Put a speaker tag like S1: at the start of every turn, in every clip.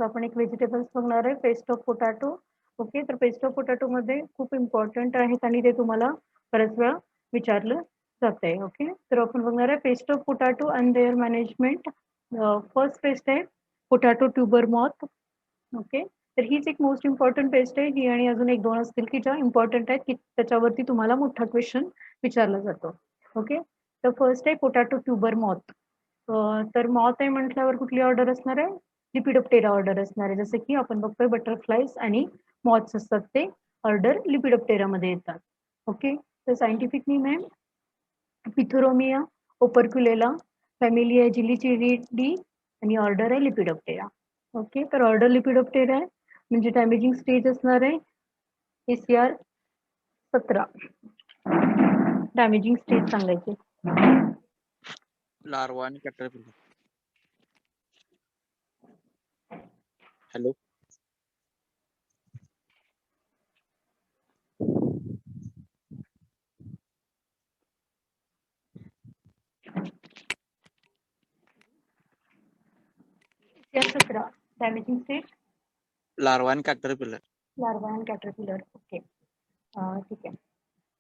S1: आपण एक व्हेजिटेबल्स बघणार आहे, पेस्ट ऑफ पोटॅटो. ओके, तर पेस्ट ऑफ पोटॅटो मध्ये खूप इम्पॉर्टंट आहेत आणि ते तुम्हाला बऱ्याच वेळा विचारलं जातंय. ओके, तर आपण बघणार आहे pest of potato and their management. First pest आहे पोटॅटो ट्युबर मॉथ. ओके, तर हीच एक मोस्ट इम्पॉर्टंट पेस्ट आहे. ही आणि अजून एक दोन असतील की ज्या इम्पॉर्टंट आहेत की त्याच्यावरती तुम्हाला मोठा क्वेश्चन विचारला जातो. ओके, तर फर्स्ट आहे पोटॅटो ट्युबर मॉथ. तर मॉथ आहे म्हटल्यावर कुठली ऑर्डर असणार आहे? लिपिडोप्टेरा ऑर्डर असणार आहे. जसं की आपण बघतोय बटरफ्लाईज आणि मॉथ्स असतात ते ऑर्डर लिपिडोप्टेरा मध्ये येतात. ओके, तर सायंटिफिक नेम आहे पिथुरोमिया ओपरक्युलेला, फॅमिली आहे जिलिचिडिडी आणि ऑर्डर आहे लिपिडोप्टेरा. ओके, तर ऑर्डर लिपिडोप्टेरा आहे म्हणजे डॅमेजिंग स्टेज असणार आहे ACR 17. डॅमेजिंग स्टेज सांगायचे.
S2: लार्वा आणि caterpillar. Hello,
S1: ACR 17 damaging stage
S2: larva आणि caterpillar.
S1: Larva and caterpillar. Okay, ठीक आहे.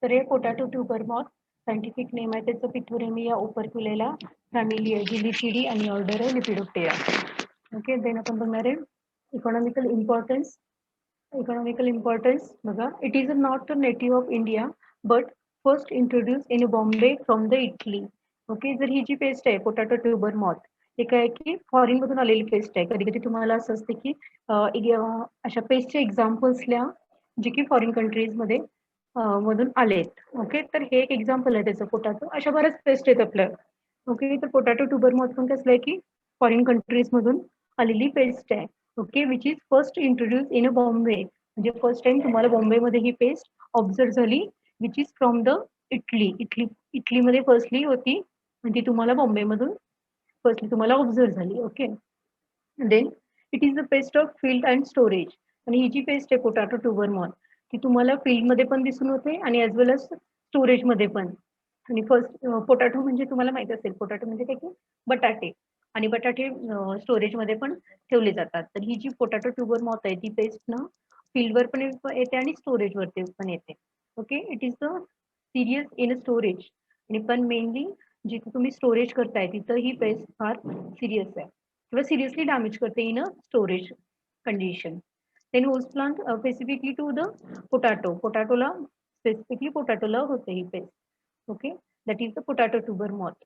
S1: तर हे potato tuber moth scientific name आहे त्याचं पिथुरेमिया ओपरक्युलेला, फॅमिली आहे जिलिचिडी आणि ऑर्डर आहे लिपिडोप्टेरा. ओके, देन आपण बघणार आहे इकॉनॉमिकल इम्पॉर्टन्स. इकॉनॉमिकल इम्पॉर्टन्स बघा, it is not a native of India but first introduce in Bombay from the Italy. Okay, जर ही जी पेस्ट आहे पोटॅटो ट्युबर मॉथ हे काय की फॉरेन मधून आलेली पेस्ट आहे. कधी कधी तुम्हाला असं असते की अशा पेस्टचे एक्झाम्पल्स लिहा जे की फॉरेन कंट्रीज मध्ये मधून आलेत. ओके, तर हे एक एक्झाम्पल आहे त्याचं पोटॅटो. अशा बऱ्याच पेस्ट आहेत आपल्या. ओके, तर पोटॅटो ट्युबर मॉथ पण कसलं आहे की फॉरेन कंट्रीज मधून आलेली पेस्ट आहे. Okay, which is first introduce in a Bombay, म्हणजे फर्स्ट टाइम तुम्हाला बॉम्बेमध्ये ही पेस्ट ऑब्झर्व झाली, विच इज फ्रॉम द इटलीमध्ये फर्स्टली होती आणि ती तुम्हाला बॉम्बेमधून फर्स्टली तुम्हाला ऑब्झर्व झाली. Okay, then it is the pest of field and storage. आणि ही जी पेस्ट आहे पोटॅटो ट्युबर मॉथ ती तुम्हाला फील्डमध्ये पण दिसून होते आणि ॲज वेल एज स्टोरेजमध्ये पण. आणि फर्स्ट पोटॅटो म्हणजे तुम्हाला माहित असेल पोटॅटो म्हणजे काय की बटाटे, आणि बटाटे स्टोरेजमध्ये पण ठेवले जातात. तर ही जी पोटॅटो ट्युबर मॉथ आहे ती पेस्ट ना फील्डवर पण येते आणि स्टोरेजवरती पण येते. Okay, it is the serious in storage, आणि पण मेनली जिथे तुम्ही स्टोरेज करताय तिथं ही पेस्ट फार सिरियस आहे किंवा सिरियसली डॅमेज करते in a storage condition. Then host plant specifically to the पोटॅटोला स्पेसिफिकली पोटॅटोला होते ही pest. Okay, that is the potato tuber moth.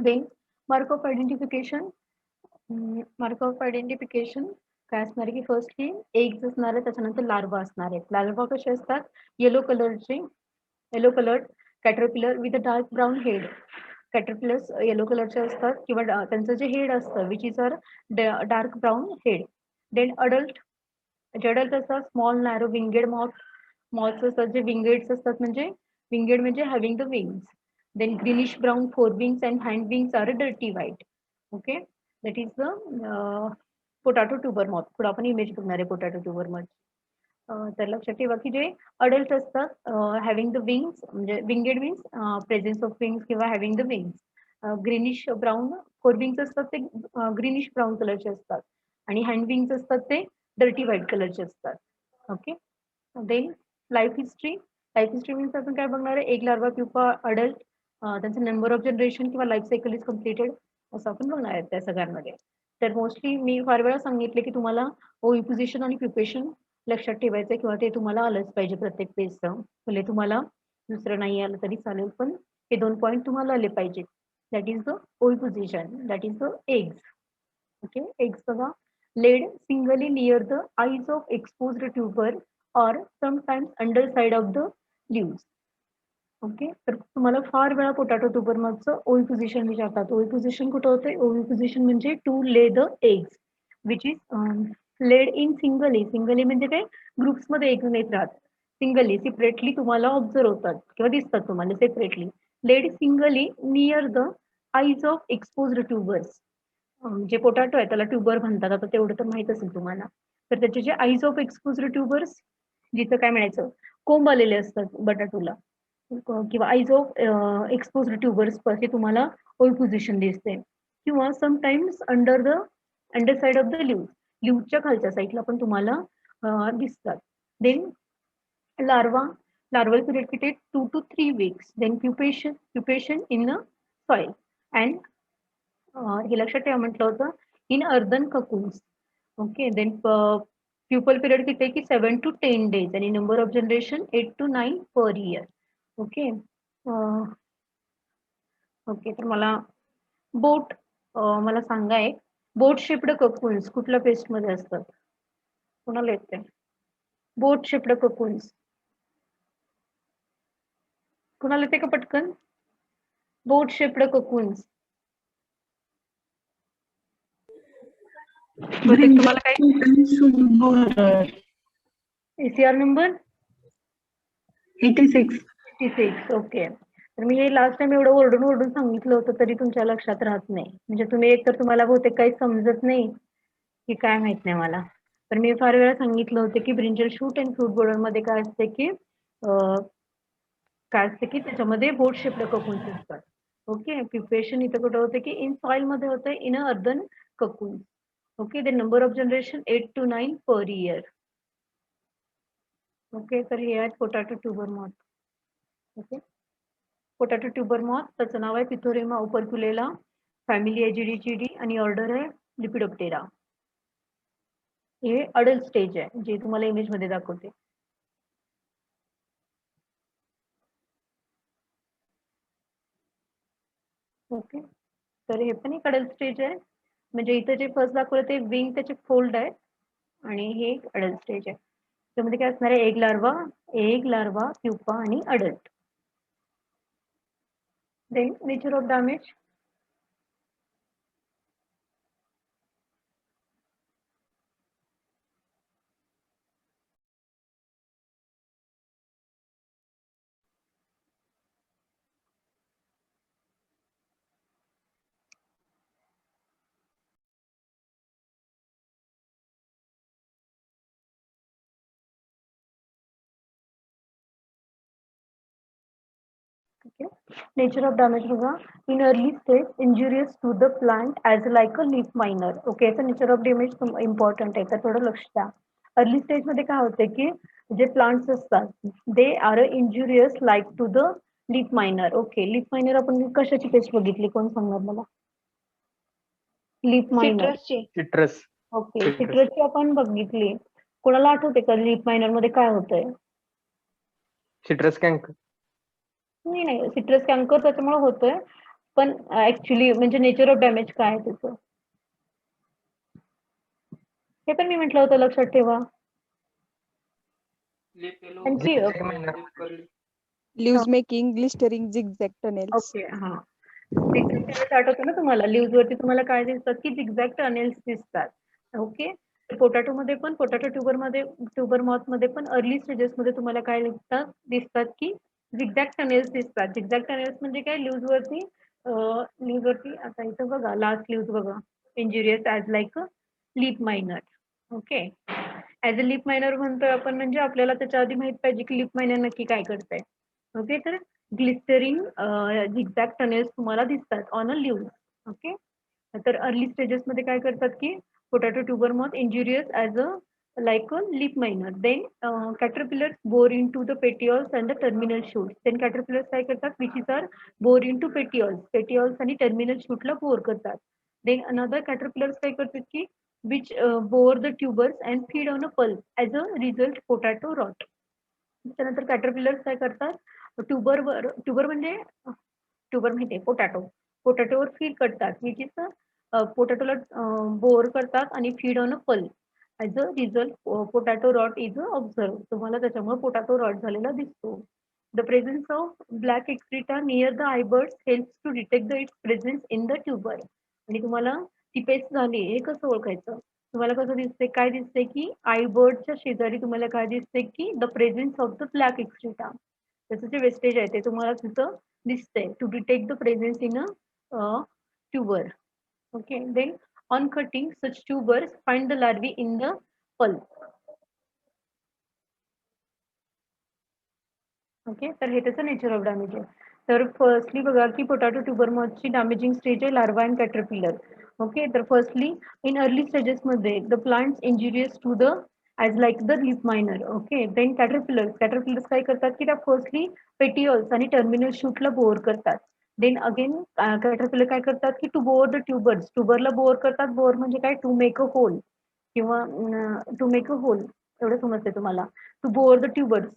S1: Then mark of identification. Mark of identification काय असणार आहे की फर्स्टली एग्स असणार आहे, त्याच्यानंतर लार्वा असणार आहेत. लार्वा कसे असतात? Yellow coloured caterpillar with a dark brown head. Caterpillars yellow कलरचे असतात किंवा त्यांचं जे हेड असतं which is are dark brown head. Then जे अडल्ट असतात स्मॉल नॅरो विंगेड मॉथ्स असतात जे विंगेड्स असतात, म्हणजे विंगेड म्हणजे having the wings. Then greenish brown four wings and hand wings are dirty white. Okay, that is the potato tuber moth. पुढे आपण image बघणार आहे पोटॅटो ट्युबर मॉथ. तर लक्षात ठेवा की जे अडल्ट असतात हॅव्हिंग द विंग्स म्हणजे winged means presence of wings किंवा having the wings. Greenish brown four wings असतात ते ग्रीनिश ब्राऊन कलरचे असतात आणि हँड विंग्स असतात ते डर्टी व्हाईट कलरचे असतात. Okay, then life history means आपण काय बघणार आहे? एक लार्वा प्युपा अडल्ट, त्यांचं नंबर ऑफ जनरेशन किंवा लाईफ सायकल इज कम्प्लिटेड असं आपण बघणार आहे त्या सगळ्यांमध्ये. तर मोस्टली मी फार वेळा सांगितले की तुम्हाला ओव्हिपोजिशन आणि प्युपेशन लक्षात ठेवायचं किंवा ते तुम्हाला आलंच पाहिजे प्रत्येक पेजचं. भले तुम्हाला दुसरं नाही आलं तरी चालेल, पण हे दोन पॉईंट तुम्हाला आले पाहिजेत. That is the oviposition, that is the eggs. Okay, eggs बघा, laid singly near the eyes of exposed tuber or sometimes underside of the leaves. Okay, तर तुम्हाला फार वेळा पोटॅटो ट्युबर मधचं ओव्ही पोझिशन विचारतात. ओव्ही पोझिशन कुठं होते? Oviposition म्हणजे to lay the eggs which is laid in singly म्हणजे काय ग्रुप्स मध्ये एक येत राहत. सिंगली सेपरेटली तुम्हाला ऑब्झर्व होतात किंवा दिसतात तुम्हाला separately. Laid singly near the eyes of exposed tubers. जे पोटॅटो आहे त्याला ट्युबर म्हणतात, आता तेवढं तर माहित असेल तुम्हाला. तर त्याचे जे आईज ऑफ एक्सपोज्ड ट्युबर्स जिथं काय म्हणायचं कोंब आलेले असतात बटाटोला किंवा आईज ऑफ एक्सपोज्ड ट्युबर्स हे तुम्हाला ओव्ही पोझिशन दिसते. किंवा sometimes under the under side of the लिव्हच्या खालच्या साईडला पण तुम्हाला दिसतात. देन larval period किती 2 to 3 weeks. Then pupation in the soil and हे लक्षात ठेवा म्हटलं होतं in earthen cocoons. Okay, then pupal period किती आहे की 7 to 10 days आणि number of generation 8 to 9 per year. Okay. Okay, तर मला बोट मला सांगा एक बोट शेप्ड ककून्स कुठल्या पेस्ट मध्ये असतात? कोणाला येते? बोट शेप्ड ककून्स कुणाला येते का पटकन? बोट शेप्ड ककून्स तुम्हाला काय ACR नंबर 86. ओके, तर मी हे लास्ट टाइम एवढं ओरडून सांगितलं होतं तरी तुमच्या लक्षात राहत नाही. म्हणजे तुम्ही एक तर तुम्हाला बहुतेक काही समजत नाही की काय माहित नाही मला. तर मी फार वेळा सांगितलं होतं की brinjal shoot and fruit borer मध्ये काय असते की त्याच्यामध्ये बोट शेप्ड ककून्स असतात. ओके, प्रिपरेशन इथं कुठं होतं की इन सॉइल मध्ये होतं in a earthen cocoon. Okay, the number of generation 8 to 9 per year. Okay, तर हे आहेत potato tuber moth. Okay, potato tuber moth त्याचं नाव आहे पिथोरेमा ओपर्क्युलेला, फॅमिली एजिडिचिडी आणि ऑर्डर आहे लिपिडोप्टेरा. हे अडल्ट स्टेज आहे जे तुम्हाला इमेज मध्ये दाखवते. ओके, तर हे पण एक अडल्ट स्टेज आहे. म्हणजे इथं जे फर्स्ट दाखवलं ते विंग त्याचे फोल्ड आहे आणि हे एक अडल्ट स्टेज आहे. त्यामध्ये काय असणार आहे? एग लार्वा प्युपा आणि adult. Then nature of damage. Okay. Nature of damage बघा. In early stage, injurious to the plant as like a leaf miner. Okay, तर nature of damage important आहे, तर थोडं लक्ष द्या. अर्ली स्टेज मध्ये काय होते की जे प्लांट्स असतात they are injurious like to the leaf miner. Okay, leaf miner आपण कशाची पेस्ट बघितली? कोण सांगणार मला? Leaf miner.
S2: सिट्रस.
S1: ओके, सिट्रसची आपण बघितली. कोणाला आठवते का लीफ मायनर मध्ये काय होतंय?
S2: Citrus canker.
S1: नाही, सिट्रस कॅन्कर त्याच्यामुळे होतोय, पण ऍक्च्युली म्हणजे नेचर ऑफ डॅमेज काय आहे त्याचं हे पण मी म्हटलं होतं, लक्षात ठेवा.
S3: Leaves making ग्लिस्टरिंग zigzag tunnels.
S1: Okay, हा आठवतं ना तुम्हाला? लीव्स वरती तुम्हाला काय दिसतात की झिगझॅग टनेल्स दिसतात. ओके, पोटॅटो मध्ये पण, पोटॅटो ट्यूबर मॉथ मध्ये पण अर्ली स्टेजेस मध्ये तुम्हाला काय दिसतात की झिगझॅग टनेल्स दिसतात. झिगझॅग टनेल्स म्हणजे काय? लीव्स वरती आता इथं बघा, लास्ट लीव्स बघा, injurious as like a leaf miner. Okay, as a leaf minor म्हणतोय आपण म्हणजे आपल्याला त्याच्या आधी माहित पाहिजे की लीफ मायनर नक्की काय करतंय. ओके, तर ग्लिस्टरिंग झिगझॅग टनेल्स तुम्हाला दिसतात ऑन अ लीव्ह. ओके, तर अर्ली स्टेजेस मध्ये काय करतात की potato tuber moth injurious as a like a leaf miner. Then caterpillars bore into the petioles and the terminal shoots. Then caterpillars काय करतात? Which is are bore into petioles आणि terminal shoot ला bore करतात. Then another caterpillars काय करतात की which bore the tubers and feed on a pulp as a result potato rot. त्यानंतर caterpillars काय करतात? ट्यूबर म्हणजे ट्यूबर माहिती पोटॅटोवर फीड करतात, विच इज पोटॅटोला बोर करतात आणि feed on a pulp. As a result potato rot is observe. तुम्हाला त्याच्यामुळे पोटॅटो रॉट झालेला दिसतो. The presence of black excreta near the eye buds helps to detect the its presence in the tuber. आणि तुम्हाला ती paste झाली हे कसं ओळखायचं? तुम्हाला कसं दिसते? काय दिसते की आयबर्डच्या शेजारी तुम्हाला काय दिसते की the presence of the black excreta. त्याचं जे वेस्टेज आहे ते तुम्हाला तिथं दिसतंय. To detect the presence in a tuber. Okay, then on cutting such tubers find the larvae in the pulp. Okay, तर हे त्याचं नेचर ऑफ डॅमेज आहे. तर फर्स्टली बघा की पोटॅटो ट्यूबर मॉथची डॅमेजिंग स्टेज आहे लार्वा अँड कॅटरपिलर. ओके, तर फर्स्टली इन अर्ली स्टेजेस मध्ये the plants injurious to the as like the leaf miner. Okay, then caterpillars काय करतात की त्या फर्स्टली पेटियोल्स आणि टर्मिनल शूटला बोअर करतात. देन अगेन कॅटरपिलर काय करतात की टू बोअर द ट्युबरला बोअर करतात. बोअर म्हणजे काय, टू मेक अ होल किंवा टू मेक अ होल, एवढं समजते तुम्हाला. टू बोअर द ट्युबर्स,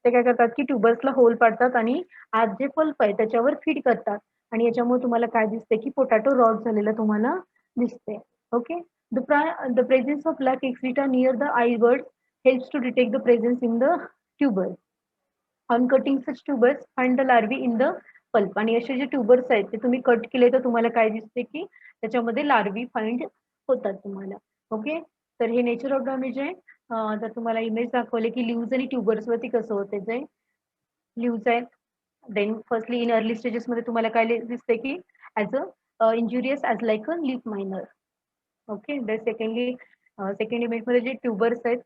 S1: ते काय करतात की ट्युबर्सला होल पाडतात आणि आज जे पल्प आहे त्याच्यावर फीड करतात. आणि याच्यामुळे तुम्हाला काय दिसते की पोटॅटो रॉट झालेला तुम्हाला दिसते. Okay, the presence of black एक्सिटा near the I birds helps to detect the presence in the tuber. On cutting such tubers, find the larvae in the pulp. आणि असे जे ट्युबर्स आहेत ते तुम्ही कट केले तर तुम्हाला काय दिसते की त्याच्यामध्ये लार्वी फाइंड होतात तुम्हाला. ओके, तर हे नेचर ऑफ डॅमेज आहे. तर तुम्हाला इमेज दाखवले की लिव्ज आणि ट्युबर्स वरती कसं होते. जे लिव्ज आहेत, then firstly in early stages मध्ये तुम्हाला काय दिसते की as a injurious as like a leaf miner. Okay, then second image मध्ये जे ट्युबर्स आहेत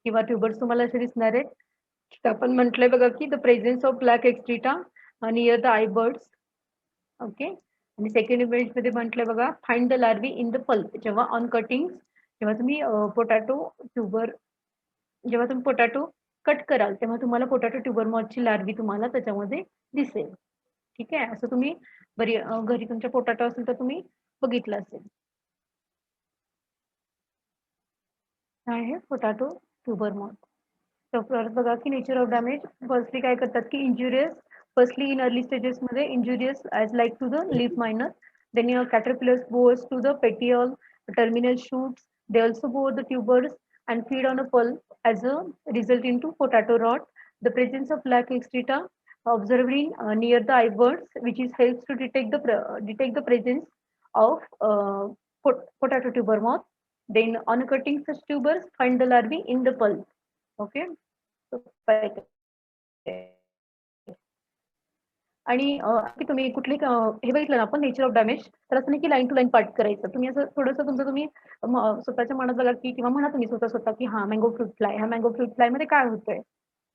S1: किंवा ट्युबर्स तुम्हाला असे दिसणार आहेत. आपण म्हटलंय बघा की the presence of black excreta near the eye buds. Okay, आणि सेकंड इमेज मध्ये म्हटलंय बघा find the larvae in the pulp. जेव्हा ऑन कटिंग, जेव्हा तुम्ही पोटॅटो कट कराल तेव्हा तुम्हाला पोटॅटो ट्युबर मॉथची लार्वी तुम्हाला त्याच्यामध्ये दिसेल. ठीक आहे, असं तुम्ही घरी तुमच्या पोटॅटो असेल तर तुम्ही बघितलं असेल. काय आहे पोटॅटो ट्युबर मॉथ. तर परत बघा की नेचर ऑफ डॅमेज फर्स्टली काय करतात की फर्स्टली इन अर्ली स्टेजेस मध्ये injurious as like to the leaf miner. Then your caterpillars boars to the petiole, terminal shoots. They also bore the tubers and feed on a pulp as a result into potato rot. The presence of black excreta observed in near the eye buds, which is helps to detect the presence of potato tuber moth. Then on cutting such tubers, find the larvae in the pulp. Okay, आणि की तुम्ही कुठली हे बघितलं ना आपण nature of damage, तर असं नाही की लाईन टू लाईन पार्ट करायचं. तुम्ही असं थोडंसं तुमचं तुम्ही स्वतःच्या मनात बघा की किंवा म्हणा तुम्ही स्वतः की हा मँगो फ्रूट फ्लाय, ह्या मँगो फ्रूट फ्लाय मध्ये काय होतंय.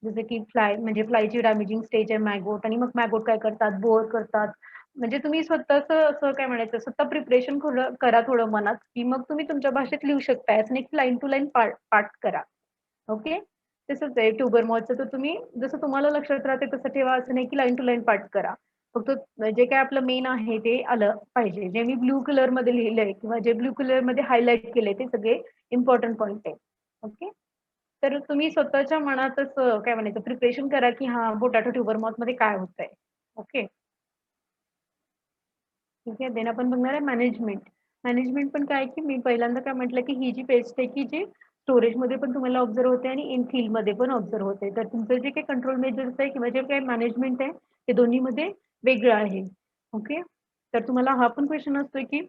S1: जसं की फ्लाय म्हणजे फ्लायची डॅमेजिंग स्टेज आहे मॅगोट, आणि मग मॅगोट काय करतात, बोअर करतात. म्हणजे तुम्ही स्वतःच असं काय म्हणायचं, स्वतः प्रिपरेशन करा थोडं मनात, की मग तुम्ही तुमच्या भाषेत लिहू शकताय. असं नाही की लाईन टू लाईन पार्ट करा. ओके, तसंच आहे ट्युबर मॉथचं, तर तुम्ही जसं तुम्हाला लक्षात राहते तसं ठेवा. असं नाही की लाईन टू लाईन पार्ट करा. फक्त जे काय आपलं मेन आहे ते आलं पाहिजे. जे मी ब्ल्यू कलर मध्ये लिहिलंय किंवा जे ब्ल्यू कलर मध्ये हायलाईट केले ते सगळे इम्पॉर्टंट पॉईंट आहे. ओके, तर तुम्ही स्वतःच्या मनातच काय म्हणायचं प्रिपरेशन करा की हा पोटॅटो ट्युबर मॉथ मध्ये काय होतंय. ओके, ठीक आहे. देन आपण बघणार आहे मॅनेजमेंट पण काय की मी पहिल्यांदा काय म्हटलं की ही जी पेस्ट आहे की जी स्टोरेजमध्ये पण तुम्हाला ऑब्झर्व होते आणि इन फील्डमध्ये पण ऑब्झर्व होते. तर तुमचं जे काही कंट्रोल मेजर्स आहे किंवा जे काही मॅनेजमेंट आहे ते दोन्हीमध्ये वेगळं आहे. ओके, तर तुम्हाला हा पण क्वेश्चन असतोय की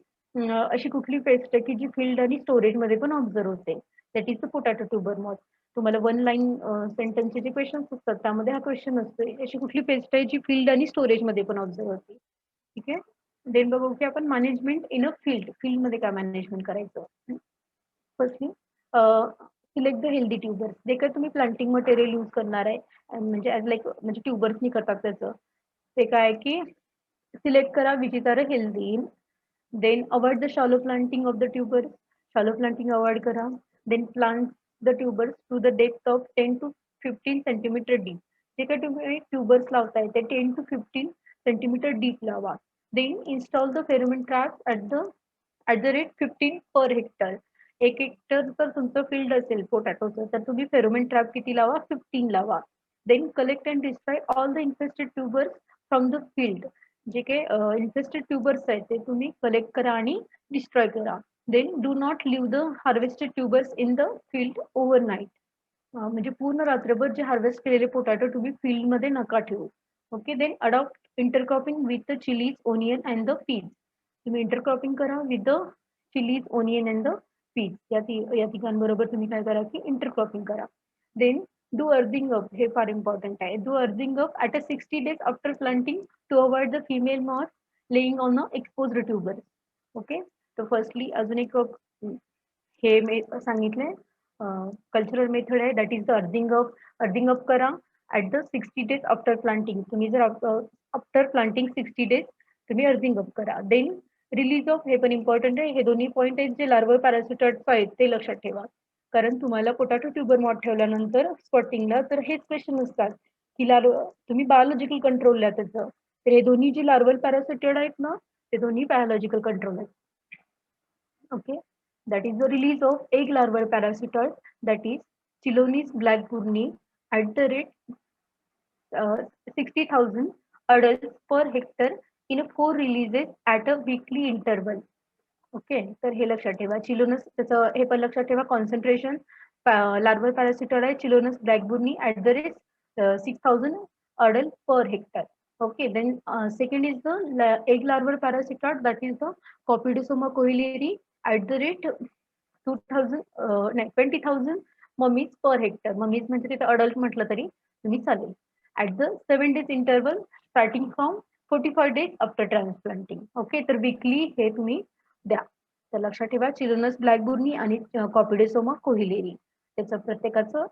S1: अशी कुठली पेस्ट आहे की जी फील्ड आणि स्टोरेजमध्ये पण ऑब्झर्व होते. That is the potato tuber moth. तुम्हाला वन लाईन सेंटेन्सचे जे क्वेश्चन असतात त्यामध्ये हा क्वेश्चन असतोय अशी कुठली पेस्ट आहे जी फील्ड आणि स्टोरेजमध्ये पण ऑब्झर्व होते. ठीक आहे, देन बघू की आपण मॅनेजमेंट इन अ फील्डमध्ये काय मॅनेजमेंट करायचं. Firstly select the healthy tubers. जे काही तुम्ही प्लांटिंग मटेरियल यूज करणार आहे म्हणजे ॲज लाईक म्हणजे ट्युबर्सनी करतात त्याचं, ते काय की सिलेक्ट करा which is are healthy. Then avoid the shallow planting of the tubers. Shallow planting avoid करा. Then plant the tubers to the depth of 10 to 15 centimetre deep. जे काही तुम्ही ट्युबर्स लावताय ते 10 to 15 सेंटीमीटर डीप लावा. Then install the pheromone traps at the rate 15 per hectare. 1 hectare जर तुमचं field असेल पोटॅटोचं तर तुम्ही फेरोमेन ट्रॅप किती लावा, 15 लावा. Then collect and destroy all the infested tubers from the field. जे काही इन्फेस्टेड ट्युबर्स आहेत ते तुम्ही कलेक्ट करा आणि डिस्ट्रॉय करा. Then do not leave the harvested tubers in the field overnight. म्हणजे पूर्ण रात्रभर जे हार्वेस्ट केलेले पोटॅटो तुम्ही फील्डमध्ये नका ठेवू. Okay, then adopt intercropping with the chillies, onion and the peas. तुम्ही इंटरक्रॉपिंग करा with the chillies, onion and the peas. या तिघांबरोबर तुम्ही काय करा की इंटरक्रॉपिंग करा. Then do earthing up. हे फार इम्पॉर्टंट आहे. Do earthing up at a 60 days after planting to avoid the female moth laying on a exposed tubers. Okay, तर फर्स्टली अजून एक हे मी सांगितलंय कल्चरल मेथड आहे, that is the earthing up. Earthing up करा at the 60 days after planting. तुम्ही जर आफ्टर प्लांटिंग 60 days तुम्ही अर्थिंग अप करा. देन रिलीज ऑफ हे पण इम्पॉर्टंट आहे. हे दोन्ही पॉईंट आहेत जे लार्वल पॅरासिटॉइड्स आहेत ते लक्षात ठेवा. कारण तुम्हाला पोटॅटो ट्युबर मॉथ ठेवल्यानंतर स्पॉटिंगला तर हेच क्वेश्चन असतात की तुम्ही बायोलॉजिकल कंट्रोलला त्याचं. तर हे दोन्ही जे लार्वल पॅरासिटॉइड आहेत ना ते दोन्ही बायोलॉजिकल कंट्रोल आहेत. Okay, that is the release of egg larval parasitoid, that is Chilonis blackburni at the rate 60,000 adults per hectare in a 4 releases at a weekly interval. Okay, तर हे लक्षात ठेवा. चिलोनस त्याचं हे पण लक्षात ठेवा. कॉन्सन्ट्रेशन लार्वल पॅरासिटॉइड आहे Chelonus blackburni at the rate 6,000 adult per hectare. Okay, then second is the egg larval parasitoid, that is the Copidosoma coeleri at the rate 20,000 mummies per hectare. Mummies म्हणजे तिथे adult म्हटलं तरी तुम्ही चालेल. At the 7 days interval starting from 45 days after transplanting. Okay, तर weekly हे तुम्ही द्या. तर लक्षात ठेवा चिलोनस ब्लॅकबुर्नी आणि कॉपिडोसोमा कोहिलेरी त्याचं प्रत्येकाचं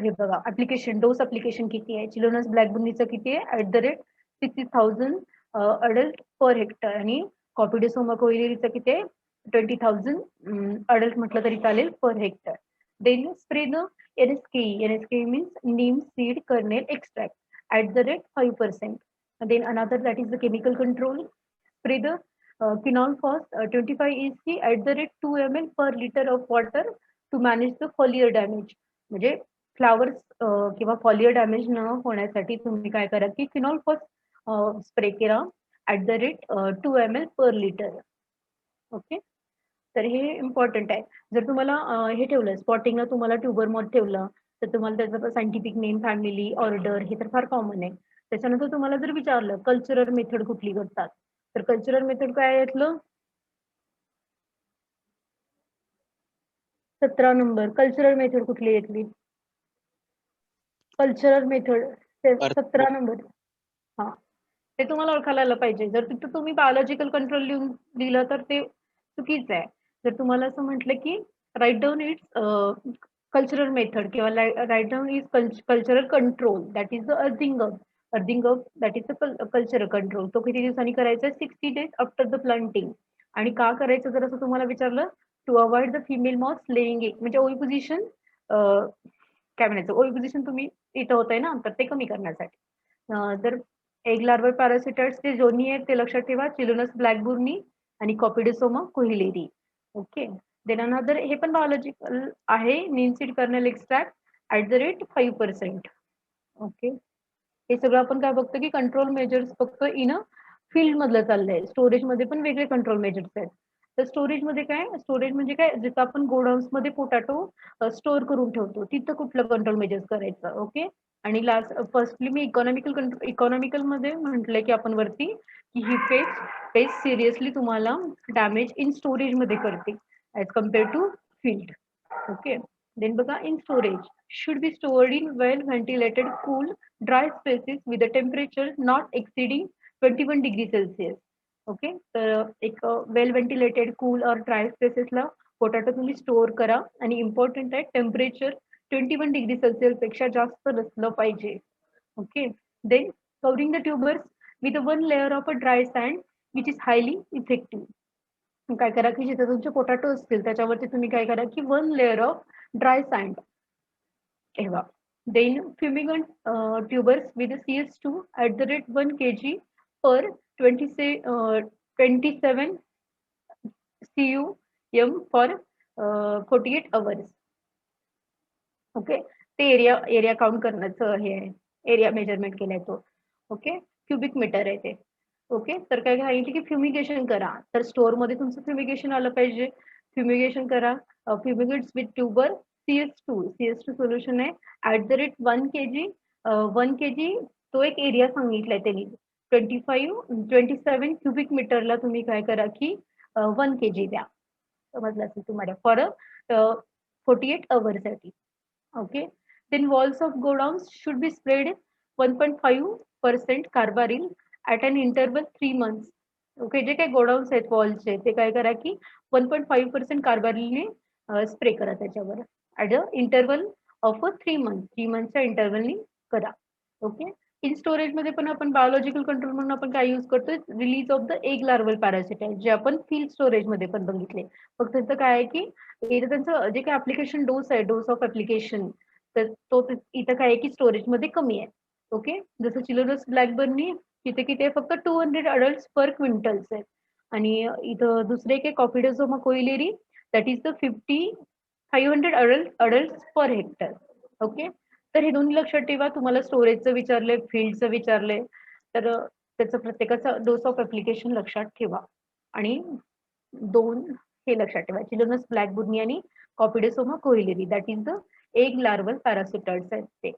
S1: हे बघा ऍप्लिकेशन डोस ऍप्लिकेशन किती आहे. चिलोनस ब्लॅकबुर्नीचं किती आहे at the rate 60,000 adult per hectare आणि कॉपिडोसोमा कोहिलेरीचं किती आहे 20,000 अडल्ट म्हटलं तरी चालेल per hectare. Then spray the NSK means neem seed kernel extract at the rate 5%. Then another that is the chemical control. Spray the quinol phos 25 EC at the rate 2 ml per liter of water to manage the foliar damage. म्हणजे flowers किंवा foliar damage न होण्यासाठी तुम्ही काय करा की phenol फॉस spray करा at the rate 2 ml per litre. Okay, तर हे इम्पॉर्टंट आहे. जर तुम्हाला हे ठेवलं स्पॉटिंगला तुम्हाला ट्युबर मॉथ ठेवलं तर तुम्हाला त्याचं सायंटिफिक नेम फॅमिली ऑर्डर हे तर फार कॉमन आहे. त्याच्यानंतर तुम्हाला जर विचारलं कल्चरल मेथड कुठली करतात तर कल्चरल मेथड काय आहे यातलं 17 नंबर. कल्चरल मेथड कुठली येतली कल्चरल मेथड 17 नंबर. हा, ते तुम्हाला ओळखायला आलं पाहिजे. जर तिथं तुम्ही बायोलॉजिकल कंट्रोल लिहून दिलं तर ते चुकीचं आहे. जर तुम्हाला असं म्हटलं की write down its cultural method किंवा write down is cultural control that is the earthing up that is the cultural control. तो किती दिवसांनी करायचा 60 days आफ्टर द प्लांटिंग. आणि का करायचं जर असं तुम्हाला विचारलं to avoid the female moth laying egg म्हणजे ओव्हिपोजिशन काय म्हणायचं ओव्हिपोजिशन तुम्ही इथं होतंय ना तर ते कमी करण्यासाठी. जर एग लार्वल पॅरासिटॉइड्स जे दोन्ही आहेत ते लक्षात ठेवा चिलोनस ब्लॅकबुर्नी आणि Copidosoma koehleri. Okay, then another हे पण बायोलॉजिकल आहे neem seed kernel extract at the rate 5%. Okay, हे सगळं आपण काय बघतो की कंट्रोल मेजर्स बघतो इन अ फील्ड मधलं चाललंय. स्टोरेज मध्ये पण वेगळे कंट्रोल मेजर्स आहेत. तर स्टोरेज मध्ये काय स्टोरेज म्हणजे काय जिथं आपण गोडाऊन्स मध्ये पोटॅटो स्टोअर करून ठेवतो तिथं कुठलं कंट्रोल मेजर्स करायचं. ओके, आणि लास्ट फर्स्टली मी इकॉनॉमिकल मध्ये म्हटलंय की आपण वरती की ही पेज सिरियसली तुम्हाला डॅमेज इन स्टोरेज मध्ये करते as compare to field. Okay, then बघा in storage should be stored in well ventilated cool dry spaces with a temperature not exceeding 21 degrees Celsius. Okay, तर एक वेल व्हेंटिलेटेड कूल और dry स्पेसेसला potato तुम्ही store करा आणि important आहे temperature 21 degree Celsius पेक्षा जास्त नसलं पाहिजे. Okay, then covering the tubers with 1 layer of a dry sand which is highly effective. काय करा की जिथे तुमचे पोटॅटो असतील त्याच्यावरती तुम्ही काय करा की 1 layer ऑफ ड्राय सँड ठेवा. Then fumigant tubers with CS2 at the rate 1 kg per 27 CUM for 48 hours. Okay, ते एरिया काउंट करण्याचं हे आहे एरिया मेजरमेंट केलाय तो. ओके, क्युबिक मीटर आहे ते. ओके, तर काय सांगितलं की फ्युमिगेशन करा. तर स्टोअर मध्ये तुमचं फ्युमिगेशन आलं पाहिजे. फ्युमिगेशन करा. फ्युमिगेट्स विथ ट्युबर CS2 सोल्युशन आहे ॲट द रेट 1 kg तो एक एरिया सांगितलाय त्यांनी 27 क्युबिक मीटरला तुम्ही काय करा की 1 kg द्या. समजलं असेल तुम्हाला फॉर 48 hours साठी. Okay, then walls of godowns should be sprayed 1.5% carbaryl at an interval 3 months. Okay, जे काही गोडाऊन्स आहेत वॉलचे ते काय करा की 1.5% कार्बारिलने स्प्रे करा त्याच्यावर at a interval of 3 months. 3 monthsच्या इंटरवलनी करा. ओके, इन स्टोरेज मध्ये पण आपण बायोलॉजिकल कंट्रोल म्हणून आपण काय यूज करतोय, release of the egg larval पॅरासिटाइड, जे आपण फील्ड स्टोरेज मध्ये पण बघितले. फक्त त्याचं काय आहे की इथं त्यांचं जे काही ऍप्लिकेशन डोस आहे, डोस ऑफ ऍप्लिकेशन, तर तो इथं काय आहे की स्टोरेज मध्ये कमी आहे. ओके, जसं चिलोरस ब्लॅकबर्नी तिथे किती आहे, फक्त 200 अडल्ट पर क्विंटल्स आहे. आणि इथं दुसरे एक Copidosoma koehleri, that is the 500 adult per hectare. Okay, तर हे दोन्ही लक्षात ठेवा. तुम्हाला स्टोरेजचं विचारलंय, फील्डचं विचारलंय, तर त्याचं प्रत्येकाचा डोस ऑफ ऍप्लिकेशन लक्षात ठेवा. आणि दोन हे लक्षात ठेवा, चिलोनस ब्लॅकबुर्नी आणि Copidosoma koehleri, that is the egg larval parasitoids आहेत ते.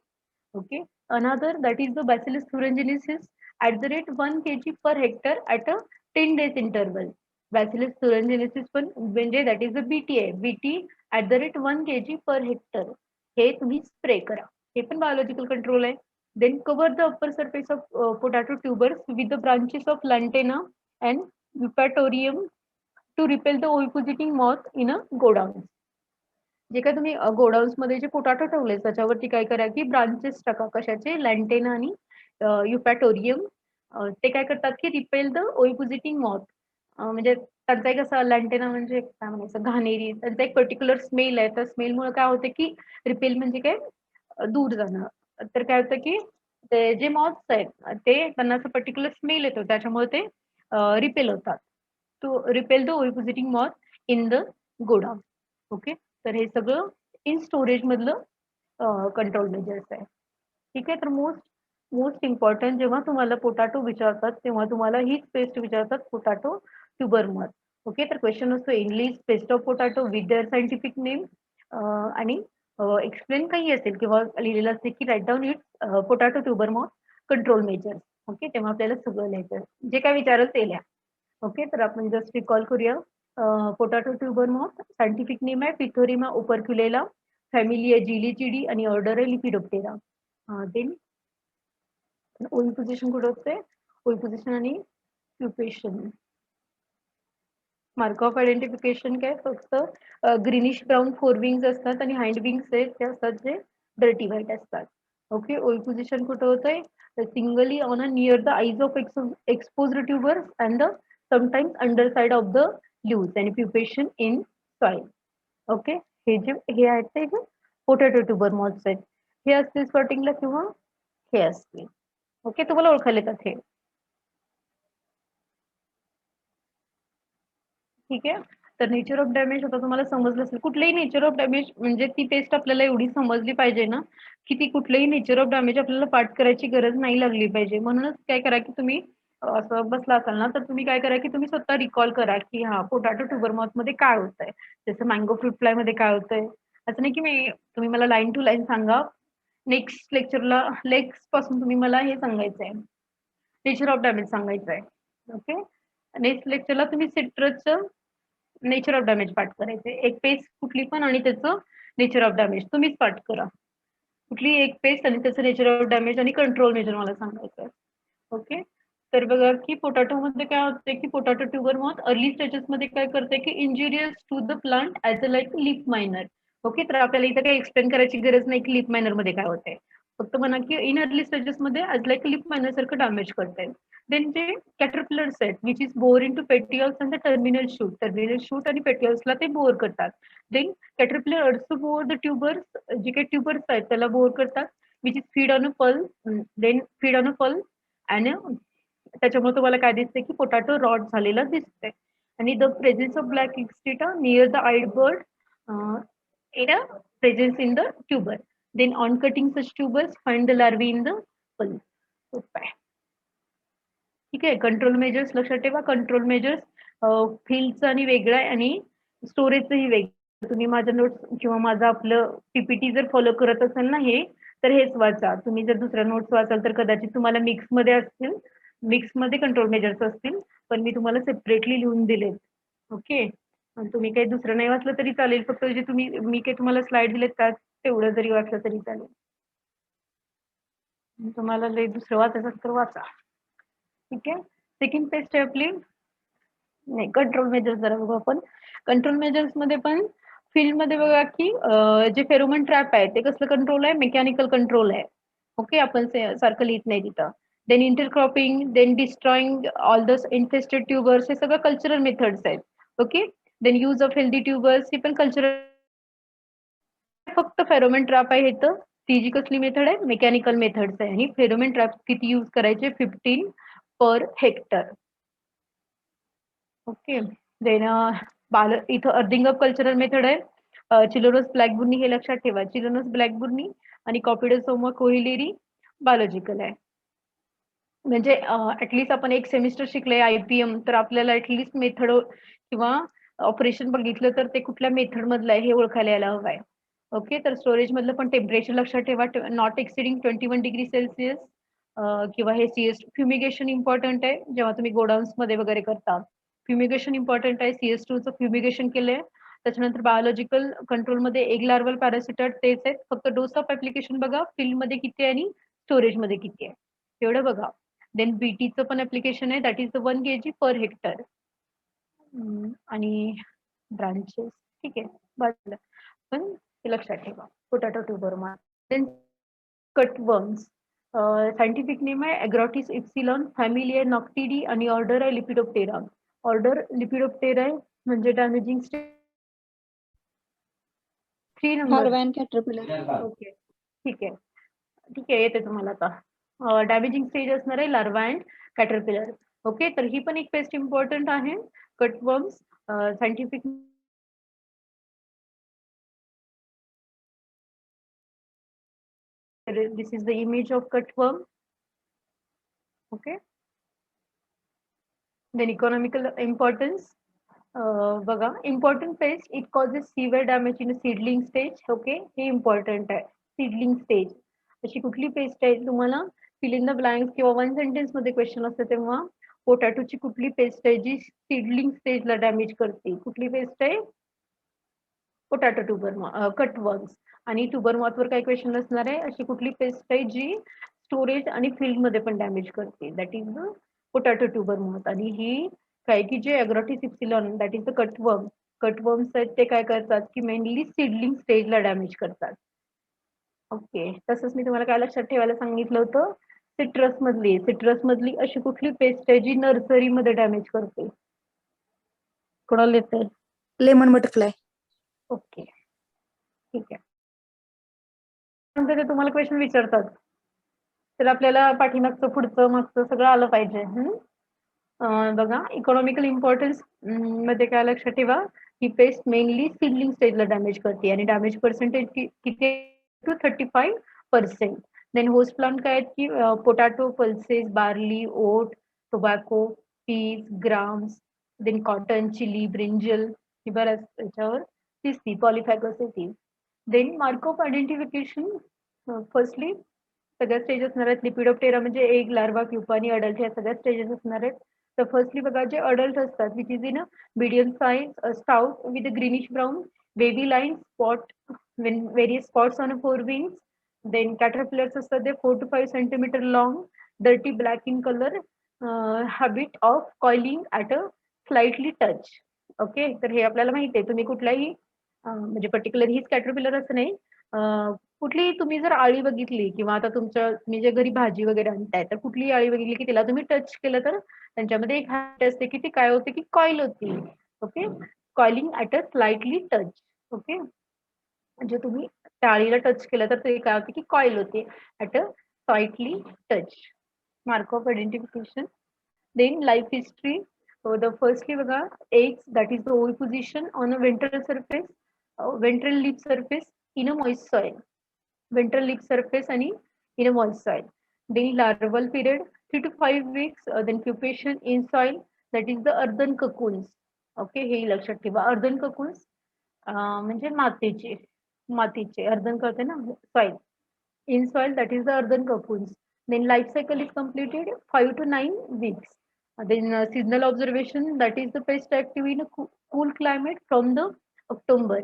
S1: Okay, another that is the Bacillus thuringiensis at the rate 1 kg per hectare at a 10 days interval. Bacillus thuringiensis पण म्हणजे दॅट इज द बीटी आहे, BT at the rate 1 kg per hectare. हे तुम्ही spray करा, हे पण biological control आहे. Then cover the upper surface of potato tubers with the branches of lantana and eupatorium to repel the ovipositing moth in a godown. जे काय तुम्ही godowns मध्ये जे पोटॅटो ठेवले त्याच्यावरती काय करा की ब्रांचेस टाका, कशाचे, लॅन्टेना आणि युपॅटोरियम. ते काय करतात की रिपेल द ओविपोजिटिंग मॉथ, म्हणजे त्यांचा एक असा लॅन्टेना म्हणजे काय म्हणायचं, घाणेरी, त्यांचा एक पर्टिक्युलर स्मेल आहे. त्या स्मेलमुळे काय होतं की रिपेल म्हणजे काय, दूर जाणं. तर काय होतं की ते जे मॉथ्स आहेत ते त्यांना असं पर्टिक्युलर स्मेल येतो, त्याच्यामुळे ते रिपेल होतात. To repel the ovipositing moth in the godown. Okay, तर हे सगळं इन स्टोरेज मधलं कंट्रोल मेजर्स आहे. ठीक आहे, तर मोस्ट इम्पॉर्टंट जेव्हा तुम्हाला पोटॅटो विचारतात तेव्हा तुम्हाला हीच पेस्ट विचारतात, पोटॅटो ट्युबर मॉथ. ओके, तर क्वेश्चन असतो English pest of potato with their scientific name, आणि एक्सप्लेन काही असेल किंवा लिहिलेलं असेल की write down it potato tuber moth control measures. Okay, तेव्हा आपल्याला सगळं लिहायचं, जे काय विचारल ते लिहा. ओके, तर आपण जस्ट रिकॉल करूया. Potato tuber moth scientific name आहे पिथोरिमा ओपरक्युलेला, फॅमिली आहे जिलिचिडी आणि ऑर्डर आहे लिपिडोप्टेरा. देन ओविपोजिशन कुठं असते, ओविपोजिशन आणि प्युपेशन. मार्क ऑफ आयडेंटिफिकेशन काय, फक्त ग्रीनिश ब्राऊन फोर विंग्स असतात आणि हाइंड विंग्स आहेत ते असतात जे डर्टी व्हाईट असतात. ओके, ओविपोजिशन कुठं होतंय, singly on a near the eyes of exposed tubers and the sometimes under side of the leaves आणि प्युपेशन इन सॉइल. ओके, हे आहेत ते पोटॅटो ट्युबर मॉथ्स आहेत. हे असतील स्टार्टिंगला किंवा हे असतील. ओके, तुम्हाला ओळखायला येतात हे. ठीक आहे, तर नेचर ऑफ डॅमेज आता तुम्हाला समजलं असेल. कुठलेही नेचर ऑफ डॅमेज म्हणजे ती टेस्ट आपल्याला एवढी समजली पाहिजे ना की ती कुठलेही नेचर ऑफ डॅमेज आपल्याला पाठ करायची गरज नाही लागली पाहिजे. म्हणूनच काय करा की तुम्ही असं बसला असाल ना तर तुम्ही काय करा की तुम्ही स्वतः रिकॉल करा की हा पोटॅटो ट्युबर मॉथ मध्ये काय होतंय, जसं मँगो फ्रूट फ्लाय मध्ये काय होतंय. असं नाही की तुम्ही मला लाईन टू लाईन सांगा. नेक्स्ट लेक्चरला लेग्स पासून तुम्ही मला हे सांगायचंय, नेचर ऑफ डॅमेज सांगायचं आहे. ओके, नेक्स्ट लेक्चरला तुम्ही सिट्रसचं नेचर ऑफ डॅमेज पाठ करायचे. एक पेस्ट कुठली पण आणि त्याचं नेचर ऑफ डॅमेज तुम्हीच पाठ करा. कुठली एक पेस्ट आणि त्याचं नेचर ऑफ डॅमेज आणि कंट्रोल मेजर मला सांगायचं आहे. ओके, तर बघा की पोटॅटो मध्ये काय होते की potato tuber moth early stages मध्ये काय करते की injurious to the plant as a like leaf miner. Okay, तर आपल्याला इथं काही एक्सप्लेन करायची गरज नाही की लीफ मायनर मध्ये काय होतंय, फक्त म्हणा की इन अर्ली स्टेजेस मध्ये ऍज लाईक लीफ मायनर सारखं डॅमेज करते. Then जे caterpillar set which is bore into petioles and the terminal shoot आणि petioles ला ते bore करतात. Then caterpillar also bore the tubers, जे काही tubers आहेत त्याला bore करतात, which is feed on a pulp, then feed on a pulp आणि त्याच्यामुळे तुम्हाला काय दिसते की पोटॅटो रॉट झालेला दिसते. आणि the presence of black excreta near the eyed bird in a presence in the tuber. Then on cutting such tubers find the larvae in the pulp. ठीक आहे, कंट्रोल मेजर्स लक्षात ठेवा. कंट्रोल मेजर्स फील्डचं आणि वेगळं आहे आणि स्टोरेजचंही वेगळं. तुम्ही माझ्या नोट्स किंवा माझं आपलं पीपीटी जर फॉलो करत असाल ना हे, तर हेच वाचा. तुम्ही जर दुसऱ्या नोट्स वाचाल तर कदाचित तुम्हाला मिक्समध्ये असतील, मिक्समध्ये कंट्रोल मेजर्स असतील, पण मी तुम्हाला सेपरेटली लिहून दिलेत. ओके, आणि तुम्ही काही दुसरं नाही वाचलं तरी चालेल, फक्त जे मी काही तुम्हाला स्लाइड दिलेत त्यात तेवढं जरी वाचलं तरी चालेल. तुम्हाला दुसरं वाचायचं तर वाचा. ठीक आहे, सेकंड पेस्ट आहे आपली, नाही कंट्रोल मेजर्स जरा बघू आपण. कंट्रोल मेजर्स मध्ये पण फील्ड मध्ये बघा की जे फेरोमन ट्रॅप आहे ते कसलं कंट्रोल आहे, मेकॅनिकल कंट्रोल आहे. ओके, आपण सारखं लिहित नाही तिथं. Then intercropping, then destroying all the infested tubers, हे सगळं कल्चरल मेथड्स आहेत. Okay, then use of healthy tubers, ही पण कल्चरल. फक्त फेरोमेन ट्रॅप आहे तर ती जी कसली मेथड आहे, मेकॅनिकल मेथड्स आहे. आणि फेरोमेन ट्रॅप किती यूज करायचे, 15 पर हेक्टर. ओके, देन इथं अर्थिंग अप कल्चरल मेथड आहे. चिलोनस ब्लॅकबुर्नी, हे लक्षात ठेवा. चिलोनस ब्लॅकबुर्नी आणि कॉपिडोसोमा कोहिलेरी बायोलॉजिकल आहे. म्हणजे ऍटलीस्ट आपण एक सेमिस्टर शिकले IPM, तर आपल्याला ऍटलीस्ट मेथड किंवा ऑपरेशन बघितलं तर ते कुठल्या मेथड मधलं आहे हे ओळखायला यायला हवं आहे. ओके, तर स्टोरेज मधलं पण टेम्परेचर लक्षात ठेवा, नॉट एक्सिडिंग 21 डिग्री सेल्सिअस. किंवा हे CS फ्युमिगेशन इम्पॉर्टंट आहे जेव्हा तुम्ही गोडाऊन्स मध्ये वगैरे करता. फ्युमिगेशन इम्पॉर्टंट आहे. CS2 चं फ्युमिगेशन केलंय. त्याच्यानंतर बायोलॉजिकल कंट्रोल मध्ये एग लार्वल पॅरासिटाट तेच आहेत, फक्त डोस ऑफ ऍप्लिकेशन बघा फील्ड मध्ये किती आहे आणि स्टोरेज मध्ये किती आहे तेवढं बघा. देन BTचं पण ऍप्लिकेशन आहे, that is the 1 kg per hectare. आणि ब्रांचेस ठीक आहे बघा, पण हे लक्षात ठेवा. पोटॅटो ट्युबरमा. देन कटवर्म्स, सायंटिफिक नेम आहे अग्रॉटिस इप्सिलॉन, फॅमिली आहे नॉक्टिडी आणि ऑर्डर आहे लिपिडोप्टेरा. ऑर्डर लिपिडोप्टेरा आहे म्हणजे damaging stage 3 number.
S3: Larva and caterpillar.
S1: Okay, ठीक आहे ठीक आहे, येते तुम्हाला आता. डॅमेजिंग स्टेज असणार आहे लार्वा अँड कॅटरपिलर. ओके, तर ही पण एक पेस्ट इम्पॉर्टंट आहे. कटवर्म्स, scientific this is the image of cutworm. Okay, then economical importance. बघा, important pest, it causes severe damage in a seedling stage. Okay, हे important आहे. seedling stage अशी कुठली paste आहे तुम्हाला fill in the blanks किंवा 1 sentence मध्ये question असते तेव्हा पोटॅटोची कुठली पेस्ट आहे जी सीडलिंग स्टेजला डॅमेज करते, कुठली पेस्ट आहे, पोटॅटो ट्युबर कटवर्म्स. आणि ट्युबरमॉथ वर काय क्वेश्चन असणार आहे, अशी कुठली पेस्ट आहे जी स्टोरेज आणि फील्ड मध्ये पण डॅमेज करते, that is the potato tuber moth. आणि ही काय की जे Agrotis ipsilon that is the cutworm. Cutworms आहेत ते काय करतात की मेनली सीडलिंग स्टेजला डॅमेज करतात. ओके, तसंच मी तुम्हाला काय लक्षात ठेवायला सांगितलं होतं, सिट्रस मधली अशी कुठली पेस्ट आहे जी नर्सरी मध्ये डॅमेज करते, कोणाला येते?
S3: Lemon butterfly.
S1: ओके, ठीक आहे. नंतर ते तुम्हाला क्वेश्चन विचारतात तर आपल्याला पाठीमागचं पुढचं मागचं सगळं आलं पाहिजे. बघा, इकॉनॉमिकल इम्पॉर्टन्स मध्ये काय लक्षात ठेवा, ही पेस्ट मेनली सीडलिंग स्टेजला डॅमेज करते आणि डॅमेज पर्सेंटेज किती टू 35%. देन होस्ट प्लांट काय आहेत की potato, pulses, barley, oat, tobacco, peas, grams, then cotton, chilli, brinjal, ही बऱ्याच याच्यावर दिसती, पॉलिफॅगस येते. Then mark of identification, firstly सगळ्या स्टेज असणार आहेत. लिपिडोप्टेरा म्हणजे एग, लार्वा, प्युपा आणि अडल्ट ह्या सगळ्या स्टेजेस असणार आहेत. तर फर्स्टली बघा, जे अडल्ट असतात which is in medium size, stout with greenish brown baby line spot, various spots on 4 wings. Then caterpillars असतात ते 4 to 5 centimetre long, dirty black in colour, habit of coiling at a slightly touch. Okay, तर हे आपल्याला माहिती आहे. तुम्ही कुठलाही म्हणजे पर्टिक्युलर हीच कॅटरपिलर असं नाही, कुठलीही तुम्ही जर आळी बघितली किंवा आता तुम्ही जे घरी भाजी वगैरे आणताय तर कुठलीही आळी बघितली की तिला तुम्ही टच केलं तर त्यांच्यामध्ये एक हॅबिट असते की ती काय होते की कॉईल होती. Okay, coiling at a slightly touch. Okay, म्हणजे तुम्ही त्या आळीला टच केलं तर ते काय होते की कॉईल होते at a slightly touch. Mark of identification. Then life history. The firstly बघा, eggs, that is the oviposition on a ventral surface, ventral lip surface in a moist soil, ventral lip surface आणि in a moist soil. Then larval period 3 to 5 weeks, then pupation in soil, that is the earthen cocoons. Okay, हे लक्षात ठेवा. earthen cocoons म्हणजे मातीचे earthen करते ना soil, in soil, that is the earthen cocoons. Then life cycle is completed 5 to 9 weeks. Then seasonal observation, that is the pest active in a cool climate from the October.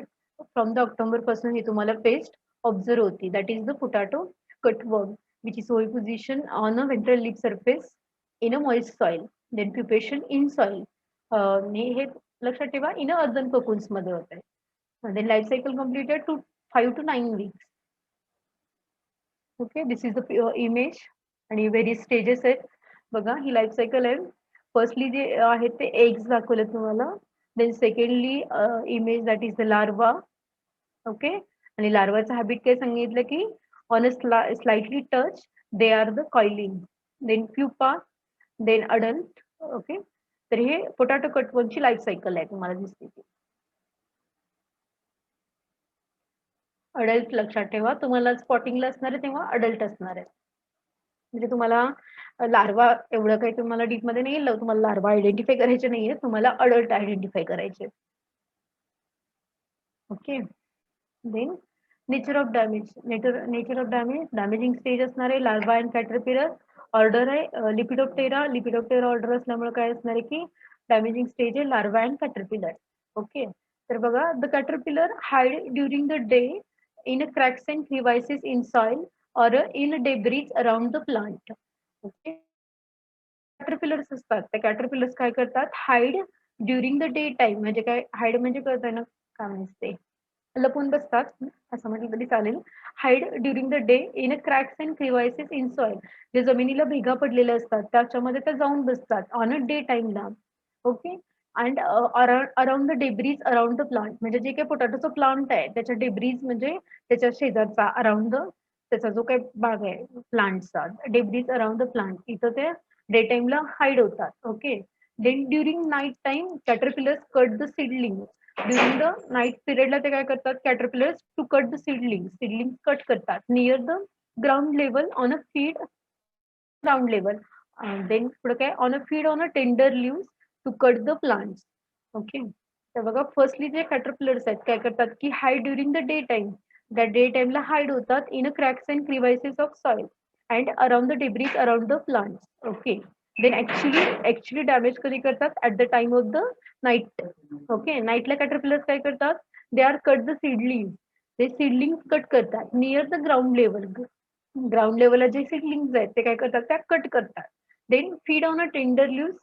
S1: From the October पासून ही तुम्हाला paste observe होती, that is the potato cutworm, which is oviposition on a ventral leaf surface in a moist soil. Then pupation in soil. हे लक्षात ठेवा, in a earthen cocoons मध्ये होत आहे. Then life cycle completed to 5 to 9 weeks. Okay, this is the image आणि very stages आहेत बघा. ही लाईफ सायकल आहे. फर्स्टली जे आहेत ते एग्स दाखवले तुम्हाला. Then secondly image that is the larva. Okay, आणि लार्वाचा हॅबिट काय सांगितलं की on a slightly touch they are the coiling. Then pupa, then adult. Okay, तर हे पोटॅटो कटवर्मची लाईफ सायकल आहे तुम्हाला दिसते ती. अडल्ट लक्षात ठेवा, तुम्हाला स्पॉटिंगला असणार आहे तेव्हा अडल्ट असणार आहे. म्हणजे तुम्हाला लार्वा एवढं काही तुम्हाला डीप मध्ये नाही येईल, तुम्हाला लार्वा आयडेंटिफाय करायचे नाहीये, तुम्हाला अडल्ट आयडेंटिफाय करायचे. Okay, then nature of damage. Nature of damage, damaging stage असणार आहे लार्वा अँड कॅटरपिलर. ऑर्डर आहे लिपिडोप्टेरा. लिपिडोप्टेरा ऑर्डर असल्यामुळे काय असणार आहे की डॅमेजिंग स्टेज आहे लार्वा अँड कॅटरपिलर. ओके, तर बघा, the caterpillar hide during the day in cracks and crevices in soil or in debris around the plant. Okay, caterpillars असतात, त्या कॅटरपिलर्स काय करतात, hide during the day time. म्हणजे काय hide म्हणजे कळतंय ना काय म्हणते, लपून बसतात असं म्हटलं तरी चालेल. Hide during the day in cracks and crevices in soil. जे जमिनीला भेगा पडलेल्या असतात त्याच्यामध्ये त्या जाऊन बसतात ऑन अ डे टाइमला. Okay, and around the debris around the plant. म्हणजे जे काही पोटॅटोचं प्लांट आहे त्याच्या डेब्रीज म्हणजे त्याच्या शेजारचा अराउंड द, त्याचा जो काही भाग आहे प्लांटचा, डेब्रीज अराउंड द प्लांट, इथं ते डे टाइमला हाईड होतात. Okay, then during night time caterpillars cut the seedling. During the night पिरियडला ते काय करतात, caterpillars to cut the seedling cut करतात near the ground level on a feed. Ground level, then पुढे काय, on a feed on a tender leaves to cut the plants. Okay, तर बघा firstly जे कॅटरपिलर्स आहेत काय करतात की hide during the day time, त्या डे टाइमला हाईड होतात in a cracks and crevices of soil and around the debris around the plants. Okay, then actually damage कधी करतात, at the time of the night. Okay, नाईटला caterpillars काय करतात, they are cut the seedling. ते seedling cut करतात near the ground level. Ground लेवलला जे seedlings आहेत ते काय करतात, त्या कट करतात. Then feed on a tender leaves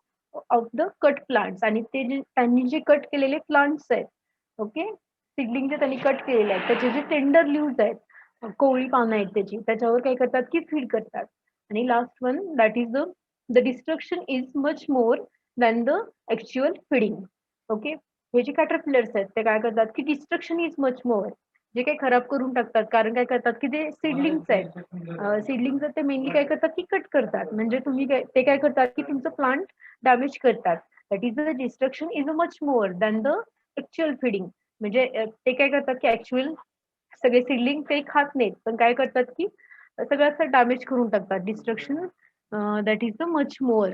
S1: of the cut plants. आणि ते जे त्यांनी जे कट केलेले प्लांट्स आहेत, ओके, सीडलिंग जे त्यांनी कट केलेले आहेत त्याचे जे टेंडर लिव्स आहेत, कोवळी पानं आहेत त्याची, त्याच्यावर काय करतात की फीड करतात. आणि last one that is the destruction is much more than the actual feeding. Okay, हे जे कॅटरपिलर्स आहेत ते काय करतात की डिस्ट्रक्शन इज मच मोर, जे काही खराब करून टाकतात. कारण काय करतात की ते सीडलिंग्स आहेत, सीडलिंग्स ते मेनली काय करतात की कट करतात. म्हणजे तुम्ही काय, ते काय करतात की तुमचं प्लांट डॅमेज करतात. That is the destruction is much more than the actual feeding. म्हणजे ते काय करतात की ऍक्च्युअल सगळे सीडलिंग ते खात नाहीत, पण काय करतात की सगळं असं डॅमेज करून टाकतात. Destruction that is the much more,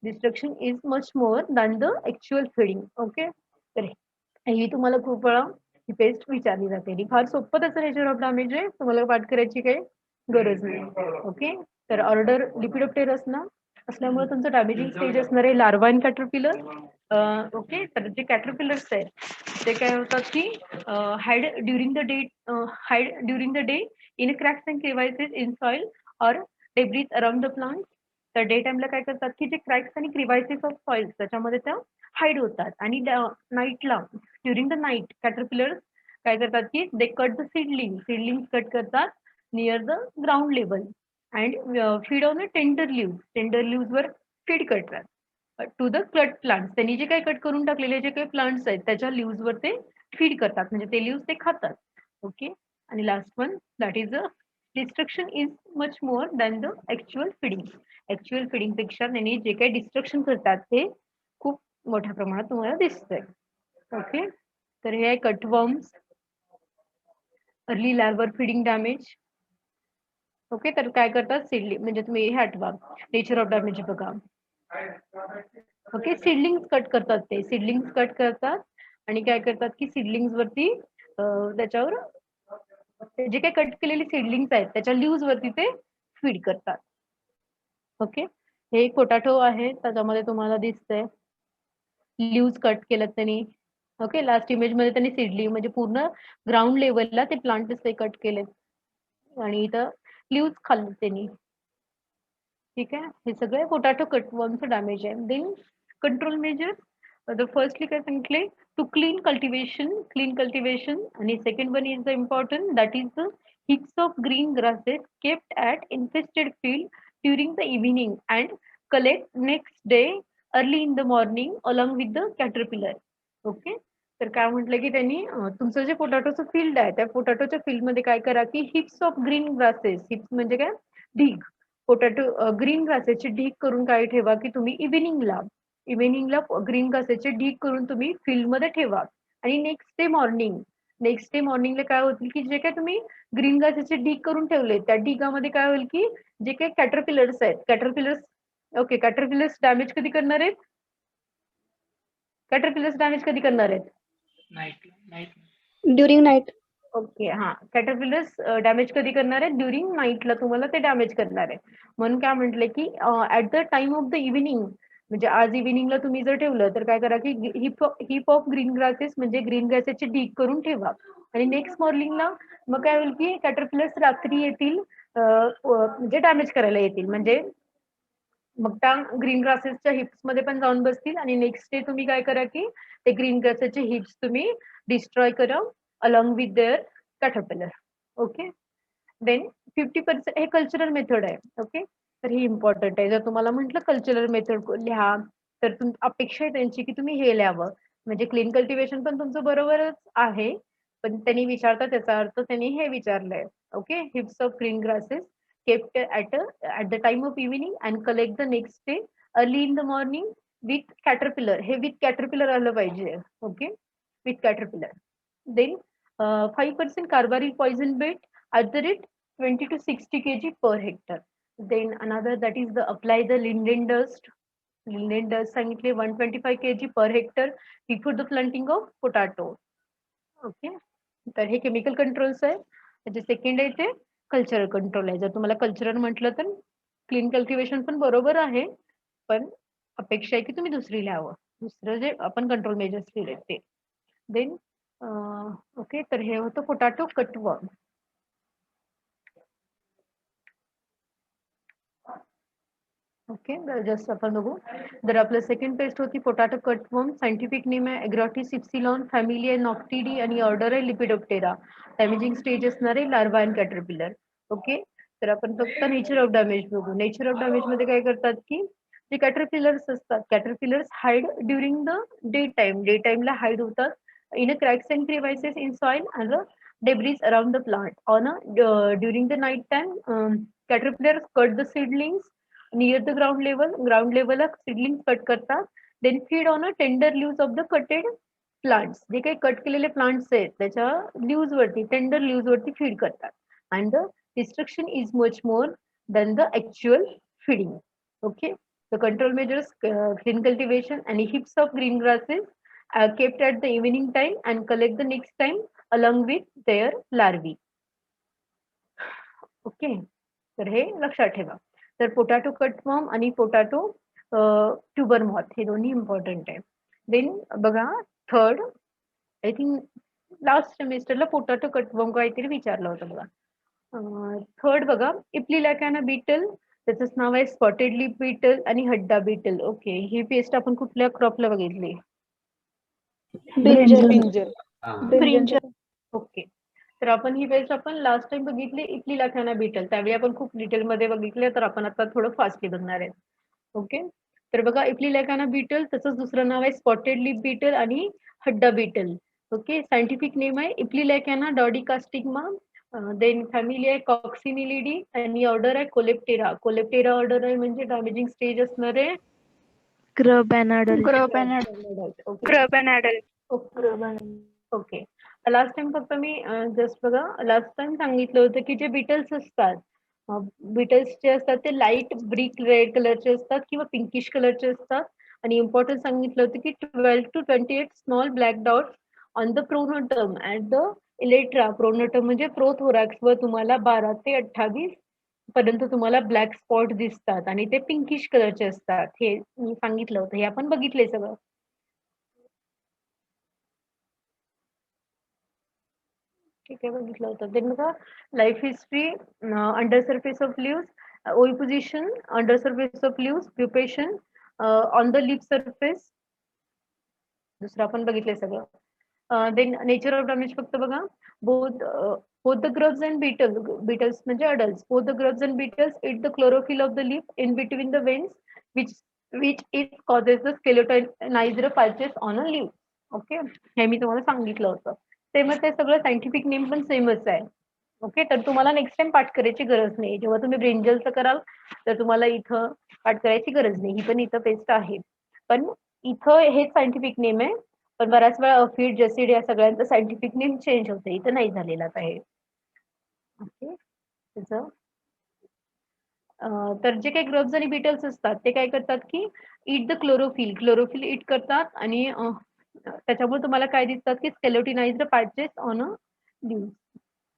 S1: destruction is much more than the actual feeding. Okay, तर ही तुम्हाला खूप वेळा ही पेस्ट विचारली जाते. ही फार सोपं त्याचं नेचर ऑफ डॅमेज आहे, तुम्हाला पाठ करायची काही गरज नाही. ओके, तर ऑर्डर लिपिडोप्टेरस ना असल्यामुळे तुमचं डॅमेजिंग स्टेज असणार आहे लार्वा अँड कॅटरपिलर. ओके, तर जे कॅटरपिलर्स आहेत ते काय होतात की hide during the day in cracks and crevices in soil or debris around the plant. तर डे टाइमला काय करतात की जे क्रॅक्स आणि क्रिवायसेस ऑफ सॉइल त्याच्यामध्ये त्या हाईड होतात. आणि नाईटला ड्युरिंग द नाईट कॅटरपिलर्स काय करतात की they cut the seedling cut करतात near the ground level and feed on the tender leaves वर फीड करतात टू द कट प्लांट्स. त्यांनी जे काही कट करून टाकलेले जे काही प्लांट्स आहेत त्याच्या लिव्स वर ते फीड करतात, म्हणजे ते लिव्स ते खातात. ओके, आणि last one that is the destruction is much more than the actual feeding. Actual feeding पेक्षा त्यांनी जे काही डिस्ट्रक्शन करतात ते खूप मोठ्या प्रमाणात तुम्हाला दिसतंय. ओके, तर हे आहे कटवर्म्स, अर्ली लार्वर फिडिंग डॅमेज. ओके, तर काय करतात सीडलिंग, म्हणजे तुम्ही हे आठवा नेचर ऑफ डॅमेज बघा. ओके, सीडलिंग्स कट करतात, ते सीडलिंग्स कट करतात आणि काय करतात की सीडलिंग्स वरती त्याच्यावर जे काही कट केलेली सीडलिंग्स आहेत त्याच्या लिव्स वरती ते फीड करतात. ओके, हे एक पोटॅटो आहे, त्याच्यामध्ये तुम्हाला दिसतंय लिव्स कट केलं त्यांनी. ओके, लास्ट इमेज मध्ये त्यांनी सीडलिंग म्हणजे पूर्ण ग्राउंड लेवलला ते प्लांट ते कट केले आणि इथं लिव्स खाल्ले त्यांनी. ठीक आहे, हे सगळे पोटॅटो कटवर्मचं डॅमेज आहे. Then control measure, the firstly काय सांगितले, टू क्लीन कल्टिवेशन. आणि second one is the important that is the heaps of green grasses kept at infested field during the evening and collect next day early in the morning along with the caterpillar. Okay, तर काय म्हटलं की त्यांनी तुमचं जे पोटॅटोचं field आहे त्या पोटॅटोच्या field मध्ये काय करा की hips of green grasses, hips म्हणजे काय, ढीग, पोटॅटो ग्रीन ग्रासेसचे ढीग करून काय ठेवा की तुम्ही इव्हिनिंगला ग्रीन ग्रासेसचे ढीग करून तुम्ही फील्ड मध्ये ठेवा. आणि नेक्स्ट डे मॉर्निंगला काय होतील की जे काय तुम्ही ग्रीन ग्रासेसचे ढीग करून ठेवले त्या ढिगामध्ये काय होईल की जे काही कॅटरपिलर्स आहेत, कॅटरपिलर्स डॅमेज कधी करणार आहेत? कॅटरपिलर्स डॅमेज कधी करणार आहेत?
S3: During night.
S1: ओके, हा, कॅटरपिलर्स डॅमेज कधी करणार आहे? ड्युरिंग नाईटला तुम्हाला ते डॅमेज करणार आहे. म्हणून काय म्हटलंय की at the time of the evening, म्हणजे आज इव्हिनिंगला तुम्ही जर ठेवलं तर काय करा की हिप ऑफ ग्रीन ग्रासेस म्हणजे ग्रीन ग्रासेसचे ढीग करून ठेवा. आणि नेक्स्ट मॉर्निंगला मग काय होईल की कॅटरपिलर्स रात्री येतील, म्हणजे डॅमेज करायला येतील. म्हणजे मग त्या ग्रीन ग्रासेसच्या हिप्स मध्ये पण जाऊन बसतील आणि नेक्स्ट डे तुम्ही काय करा की ते ग्रीन ग्रासेसचे हिप्स तुम्ही डिस्ट्रॉय करा along with their caterpillar. Okay, then 50% हे कल्चरल मेथड आहे. ओके, तर ही इम्पॉर्टंट आहे. जर तुम्हाला म्हटलं कल्चरल मेथड लिहा तर अपेक्षा आहे त्यांची की तुम्ही हे लिहावं. म्हणजे क्लीन कल्टिवेशन पण तुमचं बरोबरच आहे, पण त्यांनी विचारता त्याचा अर्थ त्यांनी हे विचारलंय. Okay, heaps of green grasses kept at the time of evening and collect the next day early in the morning with caterpillar. हे with caterpillar आलं पाहिजे. Okay, with caterpillar. Then 5% carbaryl poison bait at the rate 20 to 60 kg per hectare. Then another that is the apply the linden dust. Linden dust सांगितले 125 kg per hectare before the planting of potato. Okay, तर हे chemical controls आहे. त्याचे second आहे ते cultural control आहे. जर तुम्हाला कल्चरल म्हटलं तर क्लीन कल्टिवेशन पण बरोबर आहे, पण अपेक्षा आहे की तुम्ही दुसरी लिहावं. दुसरं जे आपण कंट्रोल मेजर्स लिहिले ते. देन ओके, तर हे होतं पोटॅटो कटवर्म. ओके, जस्ट आपण बघू. तर आपलं सेकंड पेस्ट होती पोटॅटो कटवर्म. सायंटिफिक नेम आहे एग्रॉटिस इप्सिलॉन, फॅमिली आहे नॉक्टिडी आणि ऑर्डर आहे लिपिडोप्टेरा. डॅमेजिंग स्टेज असणारे लार्वा अँड कॅटरपिलर. ओके, तर आपण फक्त नेचर ऑफ डॅमेज बघू. नेचर ऑफ डॅमेज मध्ये काय करतात की जे कॅटरपिलर्स असतात, caterpillars hide during the day टाइमला हाईड होतात in a cracks and crevices in soil and debris around the plant. On during the night time, caterpillars cut the seedlings near the ground level seedlings cut करतात. Then feed on a tender leaves of the cutted plants. जे काही cut केलेले plants आहेत त्याच्या leaves वरती, tender leaves वरती feed करतात. And the destruction is much more than the actual feeding. Okay, the control measures clean cultivation and heaps of green grasses are kept at the evening time and collect the next time along with their larvae. Okay, तर हे लक्षात ठेवा. तर potato cutworm आणि potato tuber moth हे दोन्ही important आहे. Then बघा थर्ड, आय थिंक लास्ट सेमिस्टरला पोटॅटो कटवर्म काहीतरी विचारलं होतं बघा. थर्ड बघा, इप्लिलॅकाना बीटल, त्याचंच नाव आहे स्पॉटेड लिप बीटल आणि हड्डा बीटल. ओके, ही पेस्ट आपण कुठल्या क्रॉपला बघितली? ब्रिंजल. ओके, तर आपण ही पेस्ट आपण लास्ट टाइम बघितली इप्लिलॅकाना बीटल, त्यावेळी आपण खूप डिटेल मध्ये बघितले, तर आपण आता थोडं फास्टली बघणार आहे. ओके, तर बघा इप्लिलॅकाना बीटल, त्याचं दुसरं नाव आहे स्पॉटेड लिप बीटल आणि hadda beetle. Okay, scientific name आहे इप्लिलॅकाना डॉडिकास्टिग्मा. देन फॅमिली आहे कॉक्सिनिलिडी आणि ऑर्डर आहे कोलेप्टेरा. कोलेप्टेरा ऑर्डर आहे म्हणजे डॅमेजिंग स्टेज असणार आहे
S3: grub and adult.
S1: Okay, last time फक्त मी जस्ट बघा लास्ट टाइम सांगितलं होतं की जे बीटल्स असतात, बीटल्स जे असतात ते लाईट ब्रिक रेड कलरचे असतात किंवा पिंकिश कलरचे असतात. आणि इम्पॉर्टंट सांगितलं होतं की 12 to 28 small black dots on the pronotum at the elytra. Pronotum म्हणजे प्रोथोरॅक्स वर तुम्हाला 12 ते 28 पर्यंत तुम्हाला ब्लॅक स्पॉट दिसतात आणि ते पिंकिश कलरचे असतात. हे मी सांगितलं होतं, हे आपण बघितलंय सगळं. ठीक आहे, बघितलं होतं. देन बघा life history, under surface of leaves, oviposition, under surface of leaves, pupation, on the leaf surface. दुसरं आपण बघितलंय सगळं. देन नेचर ऑफ डॅमेज फक्त बघा both the grubs and beetles म्हणजे adults, both the grubs and beetles eat the chlorophyll of the leaf in between the veins which it causes the skeletonized patches on a leaf. Okay, हे मी तुम्हाला सांगितलं होतं. सेमच आहे सगळं, scientific name पण सेमच आहे. ओके, तर तुम्हाला नेक्स्ट टाइम पाठ करायची गरज नाही. जेव्हा तुम्ही ब्रिंजलचं कराल तर तुम्हाला इथं पाठ करायची गरज नाही. ही पण इथं पेस्ट आहे, पण इथं हेच सायंटिफिक नेम आहे. पण बऱ्याच वेळा अफिड जेसिड या सगळ्यांचं सायंटिफिक नेम चेंज होते, इथं नाही झालेलं आहे. ओके, त्याचं तर जे काही ग्रब्स आणि बीटल्स असतात ते काय करतात की इट द क्लोरोफिल इट करतात आणि त्याच्यामुळे तुम्हाला काय दिसतात की skeletonized patches on a leave.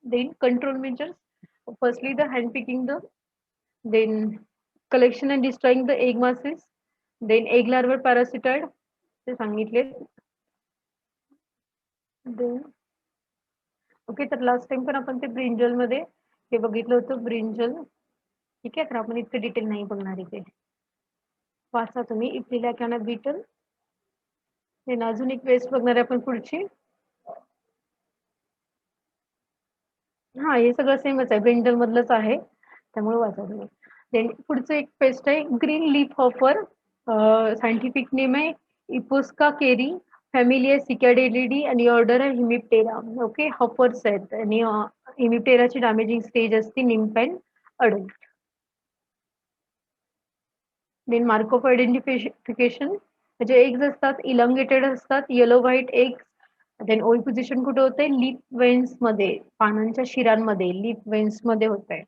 S1: Then control measures, firstly the hand picking the, then collection and destroying the egg masses, then egg larval parasitoid ते सांगितले. देन ओके, तर लास्ट टाइम पण आपण ते ब्रिंजल मध्ये हे बघितलं होतं, ब्रिंजल. ठीक आहे, तर आपण इतकं डिटेल नाही बघणार इथे. वाचा तुम्ही इप्रिला कॅना बीटल. देन अजून एक वेस्ट बघणार आहे आपण पुढची. हा, हे सगळं सेमच आहे, ब्रिंजल मधलंच आहे, त्यामुळे वाचा तुम्ही. देन पुढचं एक पेस्ट आहे green leaf hopper. Scientific name आहे इपोस्का केरी, फॅमिली आहे सिकॅडेलिडी आणि ऑर्डर आहे हिमिप्टेरा. ओके, हॉपर्स आहेत आणि हिमिप्टेराची डॅमेजिंग स्टेज असते nymph and adult. Then mark of identification, म्हणजे एग्ज असतात इलॉंगेटेड असतात, yellow white eggs. Then oviposition कुठे होते, लीफ वेन्स मध्ये, पानांच्या शिरांमध्ये लीफ वेन्स मध्ये होत आहे.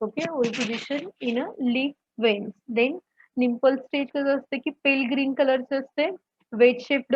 S1: Okay, oviposition in a leaf veins. Then nymphal stage कसं असते की पेल ग्रीन कलरचे असते, वेज शेप्ड,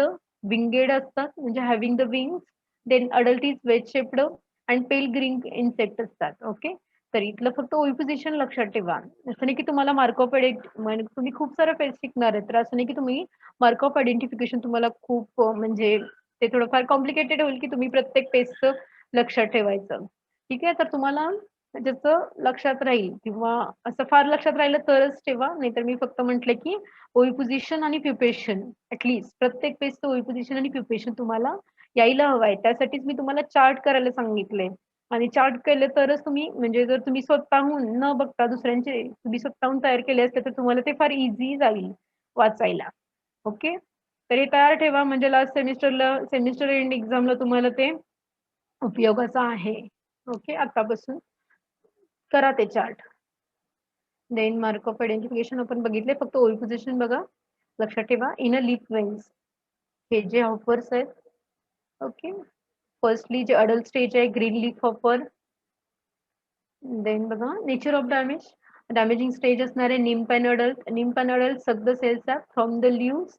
S1: विंगेड असतात म्हणजे having the wings. Then adult is wedge shaped and pale green insect असतात. ओके, तर इथलं फक्त ओई पोझिशन लक्षात ठेवा. असं नाही की तुम्हाला मार्क ऑफ तुम्ही खूप सारं पेज शिकणार आहे, तर असं नाही की तुम्ही मार्क ऑफ आयडेंटिफिकेशन तुम्हाला खूप म्हणजे ते थोडंफार कॉम्प्लिकेटेड होईल की तुम्ही प्रत्येक पेजचं लक्षात ठेवायचं. ठीक आहे, तर तुम्हाला ज्याचं लक्षात राहील किंवा असं फार लक्षात राहिलं तरच ठेवा, नाहीतर मी फक्त म्हटलं की ओई पोझिशन आणि प्युपेशन ऍटलीस्ट प्रत्येक पेजचं ओई पोझिशन आणि प्युपेशन तुम्हाला यायला हवंय. त्यासाठीच मी तुम्हाला चार्ट करायला सांगितलंय, आणि चार्ट केले तरच तुम्ही म्हणजे जर तुम्ही स्वतःहून न बघता दुसऱ्यांचे तुम्ही स्वतःहून तयार केले असते तर तुम्हाला ते फार इझी जाईल वाचायला. ओके, तर हे तयार ठेवा म्हणजे लास्ट सेमिस्टर एंड एक्झामला तुम्हाला ते उपयोगाचं आहे. ओके, आतापासून करा ते chart. Then mark of identification आपण बघितले, फक्त ओई पोझिशन बघा, लक्षात ठेवा इन अ लीफ वेन्स हे जे हॉपर्स आहेत. ओके, फर्स्टली जे अडल्ट स्टेज आहे ग्रीन लीफ हॉपर. देन बघा नेचर ऑफ डॅमेजिंग स्टेज असणारे nymph and adult suck the cells from the leaves.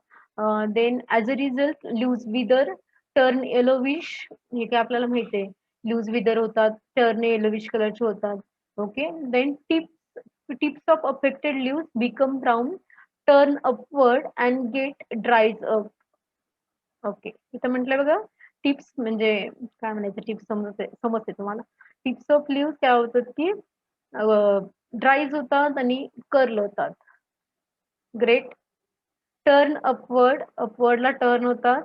S1: Then as a result leaves wither, turn yellowish, हे काय आपल्याला माहिती आहे, लीव्स विदर होतात, टर्न येलोविश कलरचे होतात. Okay, then tips of affected leaves become brown, turn upward and get dries up. Okay, इथं म्हटलंय बघा टिप्स म्हणजे काय म्हणायचं, टिप्स समजते तुम्हाला. टिप्स ऑफ लीव्स काय होतात की ड्राईज होतात आणि कर्ल होतात. ग्रेट, टर्न अपवर्डला टर्न होतात,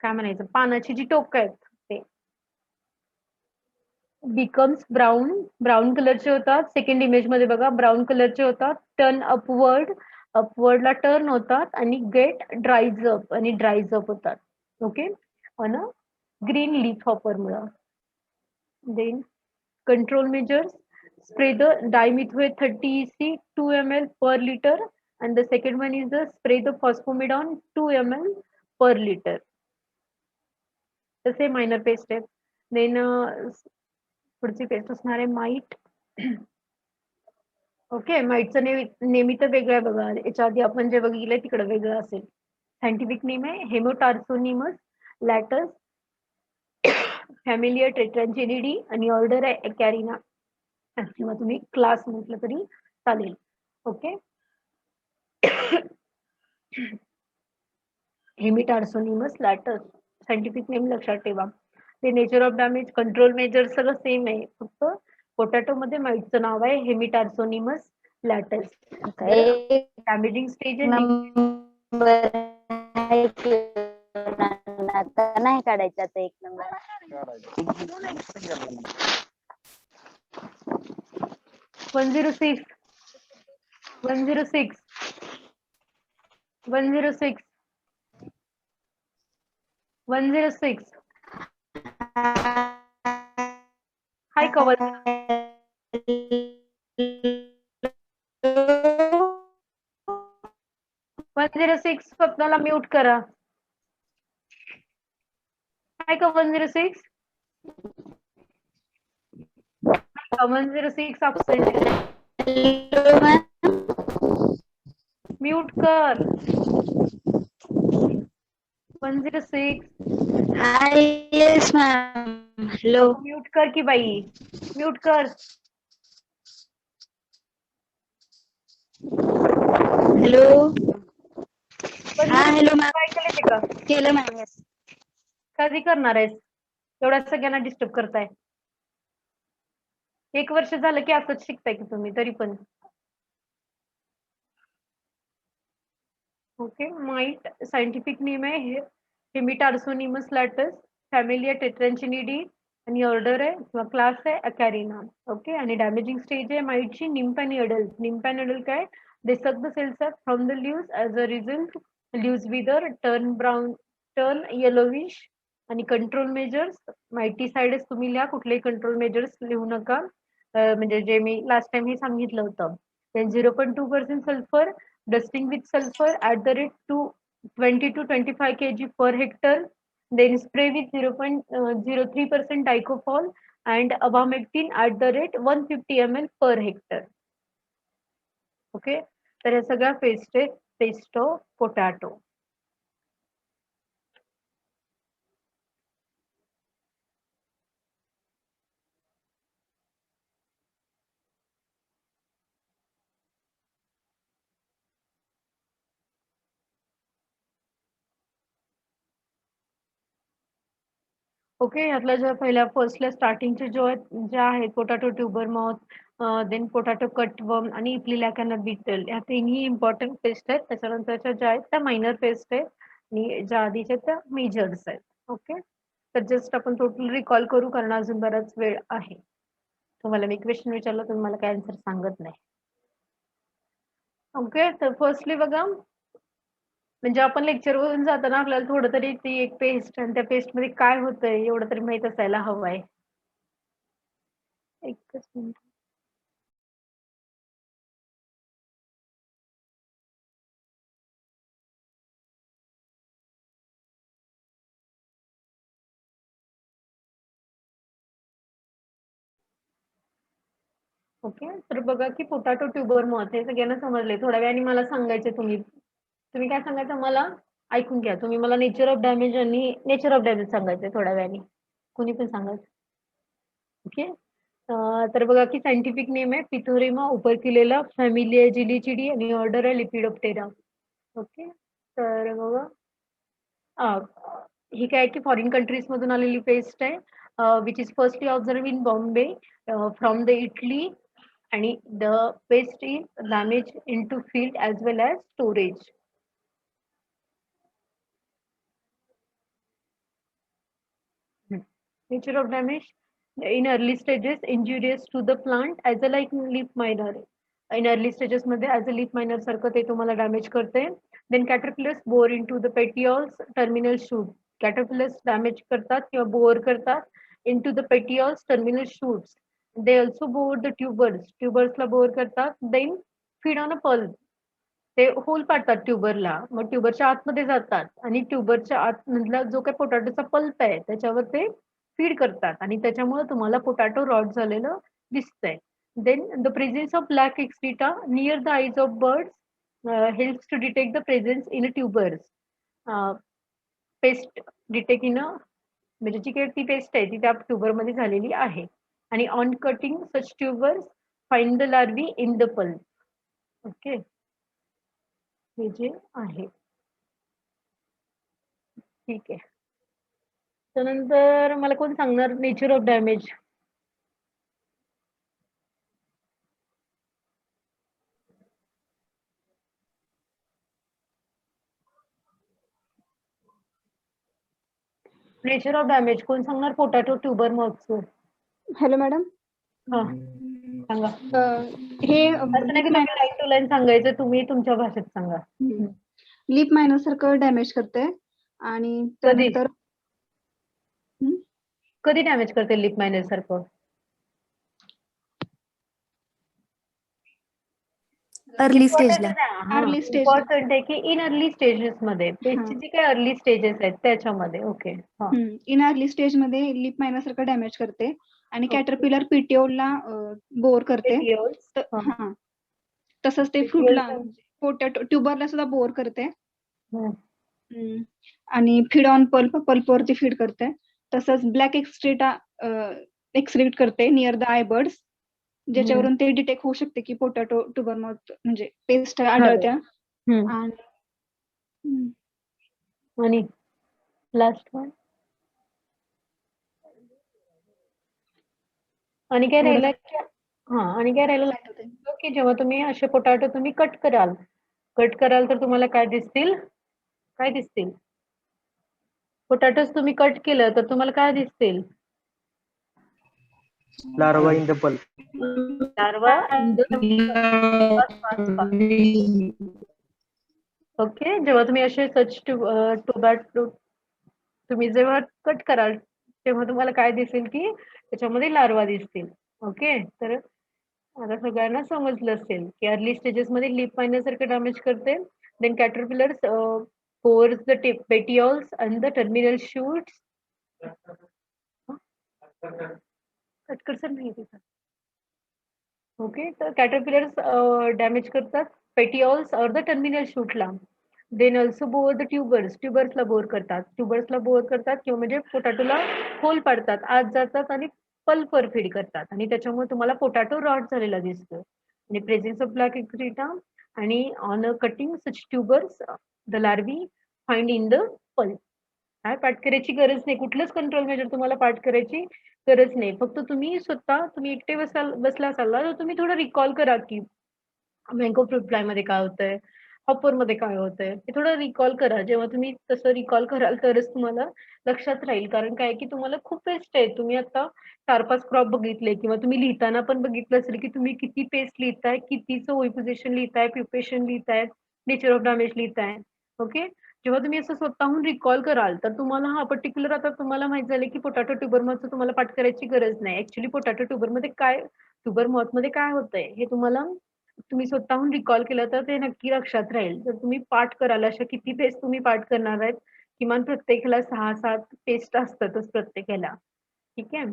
S1: काय म्हणायचं, पानाची जी टोक आहेत ते. बिकम्स ब्राऊन कलरचे होतात, सेकंड इमेज मध्ये बघा ब्राऊन कलरचे होतात. टर्न अपवर्डला टर्न होतात आणि गेट ड्राईज अप होतात. Okay, on a green leaf hopper मुळे. Then control measures, spray the dimethoate 30 EC 2 ml per liter, and the second one is the spray the phosphomidone 2 ml per liter. तसे minor paste आहे. Then पुढची paste असणार आहे might. Okay, माईटचं नेहमी तर वेगळं आहे बघा, याच्या आधी आपण जे बघितलंय तिकडे वेगळं असेल. सायंटिफिक नेम आहे हेमोटार्सोनिमस लॅटस, फॅमिली आहे टेट्रांजेनिडी आणि ऑर्डर आहे कॅरिना, किंवा तुम्ही क्लास म्हटलं तरी चालेल. ओके, हेमिटार्सोनिमस लॅटस सायंटिफिक नेम लक्षात ठेवा. ते nature of damage, control measure सगळं सेम आहे, फक्त पोटॅटो मध्ये माईटचं नाव आहे हेमिटार्सोनिमस लॅटस. डॅमेजिंग स्टेज आहे
S4: पण आता नाही काढायचं आता 1 नंबर.
S1: 106 106 106 106 हाय कवल 106 स्वप्नाला म्यूट करा. हाय का 106 106 absent म्यूट कर 106
S3: Hi, yes, ma'am. Hello.
S1: Mute कर की बाई म्यूट कर.
S3: Hello. hello,
S1: 106
S3: ma'am.
S1: ऐकायला येते का?
S3: केलं मॅम. Yes.
S1: कधी करणार आहेस? एवढ्या सगळ्यांना डिस्टर्ब करताय. 1 वर्ष झालं की असंच शिकताय की तुम्ही तरी पण. ओके माइट सायंटिफिक नेम आहे हेमिटार्सोनिमस लॅटस, फॅमिली आहे टेट्रॅन्चिनिडी आणि ऑर्डर आहे किंवा क्लास आहे अकॅरिना. ओके आणि डॅमेजिंग स्टेज आहे माइटची निम्फ आणि अडल्ट. निम्फ आणि अडल्ट काय they suck the cells from the leaves as a result leaves wither turn brown turn yellowish. आणि कंट्रोल मेजर्स माइटीसाइडस तुम्ही लिहा, कुठलेही कंट्रोल मेजर्स लिहू नका. म्हणजे जे मी लास्ट टाइम हे सांगितलं होतं. then 0.2% sulphur dusting with sulfur at the rate to 20 to 25 kg per hectare, then spray with 0.03% dicophol and abamectin at the rate 150 ml per hectare. Okay तर हे सगळ्या पेस्ट आहे पेस्टो पोटॅटो. ओके यातल्या ज्या पहिल्या फर्स्टला स्टार्टिंगचे ज्या आहेत potato tuber moth then potato cutworm आणि इप्लिला कॅनर बीटल ह्या तिन्ही इम्पॉर्टंट पेस्ट आहेत. त्याच्यानंतरच्या ज्या आहेत त्या मायनर पेस्ट आहेत आणि ज्या आधीच्या त्या मेजर्स आहेत. ओके तर जस्ट आपण टोटल रिकॉल करू कारण अजून बराच वेळ आहे. तुम्हाला मी क्वेश्चन विचारलं तुम्ही मला काय आन्सर सांगत नाही. ओके तर फर्स्टली बघा म्हणजे आपण लेक्चर वरून जाताना आपल्याला थोडं तरी ती एक पेस्ट आणि त्या पेस्ट मध्ये काय होतंय एवढं तरी माहित असायला हवंय. एकच मिनिट. ओके तर बघा की पोटॅटो ट्युबर मॉथ हे सगळ्यांना समजले. थोड्या वेळाने मला सांगायचे तुम्ही काय सांगायचं मला ऐकून घ्या. तुम्ही मला नेचर ऑफ डॅमेज आणि नेचर ऑफ डॅमेज सांगायचे थोड्या वेळाने कोणी पण सांगायचं. ओके तर बघा की सायंटिफिक नेम आहे पिथोरिमा उपर्क्युलेला, फॅमिली आहे जिलिचिडी आणि ऑर्डर आहे लिपिडोप्टेरा. ओके तर बघा ही काय की फॉरेन कंट्रीज मधून आलेली पेस्ट आहे which is firstly observe in Bombay from the Italy आणि the pest is damage in to field as well as storage. Nature of damage in early stages injurious to the plant as a like leaf miner. In early stages मध्ये as a leaf miner सारखं ते तुम्हाला damage करते. Then caterpillars bore into the petioles terminal shoot. Caterpillars damage करतात किंवा bore करतात into the petioles terminal shoots. They also bore the tubers. Tubersला bore करतात. Then feed on a pulp. ते होल पाडतात ट्युबरला मग ट्युबरच्या आतमध्ये जातात आणि ट्युबरच्या आत मधला जो काही पोटॅटोचा पल्प आहे त्याच्यावर ते फीड करतात आणि त्याच्यामुळे तुम्हाला पोटॅटो रॉट झालेलं दिसतंय. Then the presence of black excreta near the eyes of birds helps to detect the presence in a tubers. Pest detect in म्हणजे जी काही ती पेस्ट आहे ती त्या ट्युबरमध्ये झालेली आहे आणि on cutting such tubers find the larvae in the pulp. Okay हे जे आहे ठीक आहे. त्यानंतर मला कोण सांगणार nature of damage. Nature of damage कोण सांगणार? पोटॅटो ट्युबर मॉथचं.
S5: Hello madam.
S1: हा सांगा.
S5: हे
S1: असं नाही की तुम्ही लाईन टू लाईन सांगायचं, तुम्ही तुमच्या भाषेत सांगा.
S5: लिप मायनर सारखं डॅमेज करते आणि
S1: कधी?
S5: त्यानंतर
S1: कधी डॅमेज करते लिप मायनर सारखं?
S3: अर्ली स्टेजला.
S5: Early stage ला.
S1: इम्पॉर्टंट आहे की इन अर्ली स्टेजेस मध्ये, पेस्टची जी काही अर्ली स्टेजेस आहेत त्याच्यामध्ये. ओके.
S5: इन अर्ली स्टेज मध्ये लिप मायनर सारखं डॅमेज करते आणि कॅटरपिलर पिटिओलला बोर करते. हा तसंच ते फ्रूटला पोटॅटो ट्युबरला सुद्धा बोर करते आणि फीड ऑन पल्पवरती फीड करते. तसंच ब्लॅक एक्सक्रीट करते नियर द आयबर्ड्स, ज्याच्यावरून ते डिटेक्ट होऊ शकते की पोटॅटो ट्युबर मॉथ म्हणजे पेस्ट आढळत्या.
S1: आणि लास्ट वन आणि काय राहिलं? आणि काय राहिलं की जेव्हा तुम्ही असे पोटॅटो तुम्ही कट कराल तर तुम्हाला काय दिसतील? पोटॅटोज तुम्ही कट केलं तर तुम्हाला काय दिसतील?
S2: Larva in the pulp.
S1: Larva in the okay. जेव्हा तुम्ही असे सच टोबॅटो तुम्ही जेव्हा कट कराल तेव्हा तुम्हाला काय दिसेल की त्याच्यामध्ये लार्वा दिसतील. ओके. तर आता सगळ्यांना समजलं असेल की अर्ली स्टेजेस मध्ये लिप मायनर सारखं डॅमेज करते. Then caterpillars pores the petioles and the terminal shoots. Cut कर नाही तिथं. ओके. तर कॅटरपिलर्स डॅमेज करतात पेटिओल्स और द टर्मिनल शूटला. देन ऑल्सो बोर द ट्युबर्सला बोर करतात किंवा म्हणजे पोटॅटोला होल पाडतात, आत जातात आणि पल्पवर फीड करतात आणि त्याच्यामुळे तुम्हाला पोटॅटो रॉट झालेला दिसतो. आणि प्रेझेन्स ऑफ ब्लॅक एक्रिटा आणि on a cutting such tubers the larvae find in the pulp. काय पाठ करायची गरज नाही, कुठलंच कंट्रोल मेजर तुम्हाला पाठ करायची गरज नाही. फक्त तुम्ही एकटे बसला असाल तर तुम्ही थोडं रिकॉल करा की मँगो फ्रूट फ्लाय मध्ये काय होतंय, हॉपर मध्ये काय होतंय, हे थोडं रिकॉल करा. जेव्हा तुम्ही तसं रिकॉल कराल तरच तुम्हाला लक्षात राहील. कारण काय की तुम्हाला खूप पेस्ट आहे. तुम्ही आता 4-5 क्रॉप बघितले किंवा तुम्ही लिहिताना पण बघितलं असेल की तुम्ही किती पेस्ट लिहिताय, कितीचं ओव्हिपोझिशन लिहिताय, प्युपेशन लिहिताय, नेचर ऑफ डॅमेज लिहिताय. ओके. जेव्हा तुम्ही असं स्वतःहून रिकॉल कराल तर तुम्हाला हा पर्टिक्युलर आता तुम्हाला माहित झालं की पोटॅटो ट्युबर मॉथचं तुम्हाला पाठ करायची गरज नाही. ऍक्च्युली पोटॅटो ट्युबर मॉथ मध्ये काय होतंय हे तुम्ही स्वतःहून रिकॉल केलं तर ते नक्की लक्षात राहील. जर तुम्ही पाठ कराल अशा किती पेस्ट तुम्ही पाठ करणार आहेत? किमान प्रत्येकाला 6-7 पेस्ट असतातच प्रत्येकाला. ठीक आहे.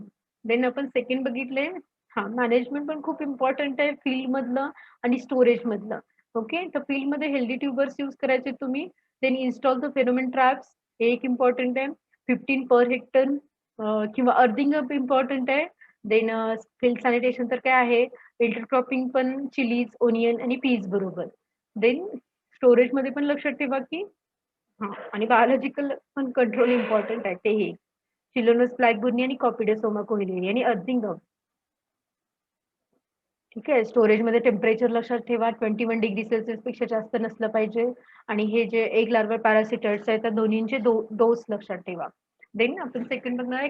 S1: देन आपण सेकंड बघितले. मॅनेजमेंट पण खूप इम्पॉर्टंट आहे फील्ड मधलं आणि स्टोरेज मधलं. ओके. तर फील्ड मध्ये हेल्दी ट्युबर्स यूज करायचे तुम्ही. Then install the pheromone traps, हे एक इम्पॉर्टंट आहे. 15 पर हेक्टर किंवा अर्थिंग अप इम्पॉर्टंट आहे. देन फील्ड सॅनिटेशन तर काय आहे, इंटरक्रॉपिंग पण चिलीज, ओनियन आणि पीज बरोबर. देन स्टोरेज मध्ये पण लक्षात ठेवा की आणि बायोलॉजिकल पण कंट्रोल इम्पॉर्टंट आहे. ते चिलोनस ब्लॅकबर्नी आणि कॉपिडोसोमा कोहिलेरी आणि अर्थिंग अप. ठीक आहे. स्टोरेज मध्ये टेम्परेचर लक्षात ठेवा 21 डिग्री सेल्सिअस पेक्षा जास्त नसलं पाहिजे. आणि हे जे एग लार्वा पॅरासिटाइड्स आहेत त्या दोन्हींचे डोस लक्षात ठेवा. देन आपण सेकंड बघणार आहे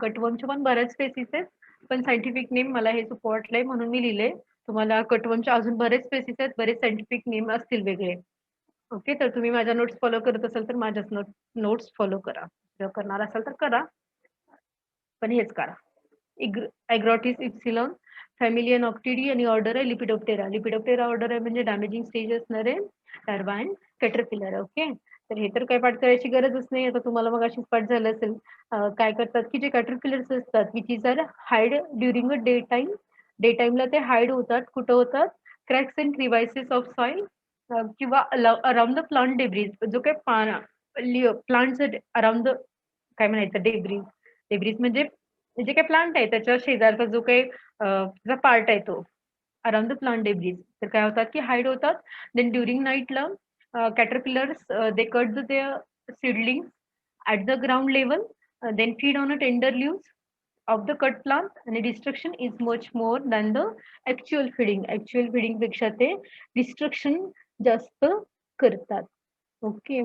S1: कटवर्मचे पण बऱ्याच स्पेसिस आहेत, पण सायंटिफिक नेम मला हे सोपं वाटलंय म्हणून मी लिहिले. तुम्हाला कटवर्मचे अजून बरेच स्पेसिस आहेत, बरेच सायंटिफिक नेम असतील वेगळे. ओके. तर तुम्ही माझ्या नोट्स फॉलो करत असाल तर माझ्याच नोट्स फॉलो करा. जर करणार असाल तर करा, पण हेच करा. एग्रॉटिस इप्सिलॉन, फॅमिली नॉक्टिडी आणि ऑर्डर आहे लिपिडोप्टेरा. लिपिडोप्टेरा ऑर्डर आहे म्हणजे डॅमेजिंग स्टेज असणार आहे लार्वा अँड कॅटरपिलर. ओके. तर हे तर काय पाठ करायची गरजच नाही. आता तुम्हाला मग अशीच पाठ झालं असेल. काय करतात की जे कॅटरपिलर्स असतात which is are hide during a day टाइमला ते हाईड होतात. कुठं होतात? Cracks and crevices of soil किंवा अराउंड द प्लांट डेब्रिज. जो काही प्लांट्स अराउंड द काय म्हणायचं डेब्रिज म्हणजे जे काही प्लांट आहे त्याच्या शेजारचा जो काही पार्ट आहे तो अराउंड द प्लांट डेब्रिज. तर काय होतात की हाईड होतात. देन ड्युरिंग नाईटला caterpillars they cut their seedlings at the ground level, then feed on a tender leaves of the cut plant and the destruction is much more than the actual feeding पेक्षा ते destruction जास्त करतात. Okay.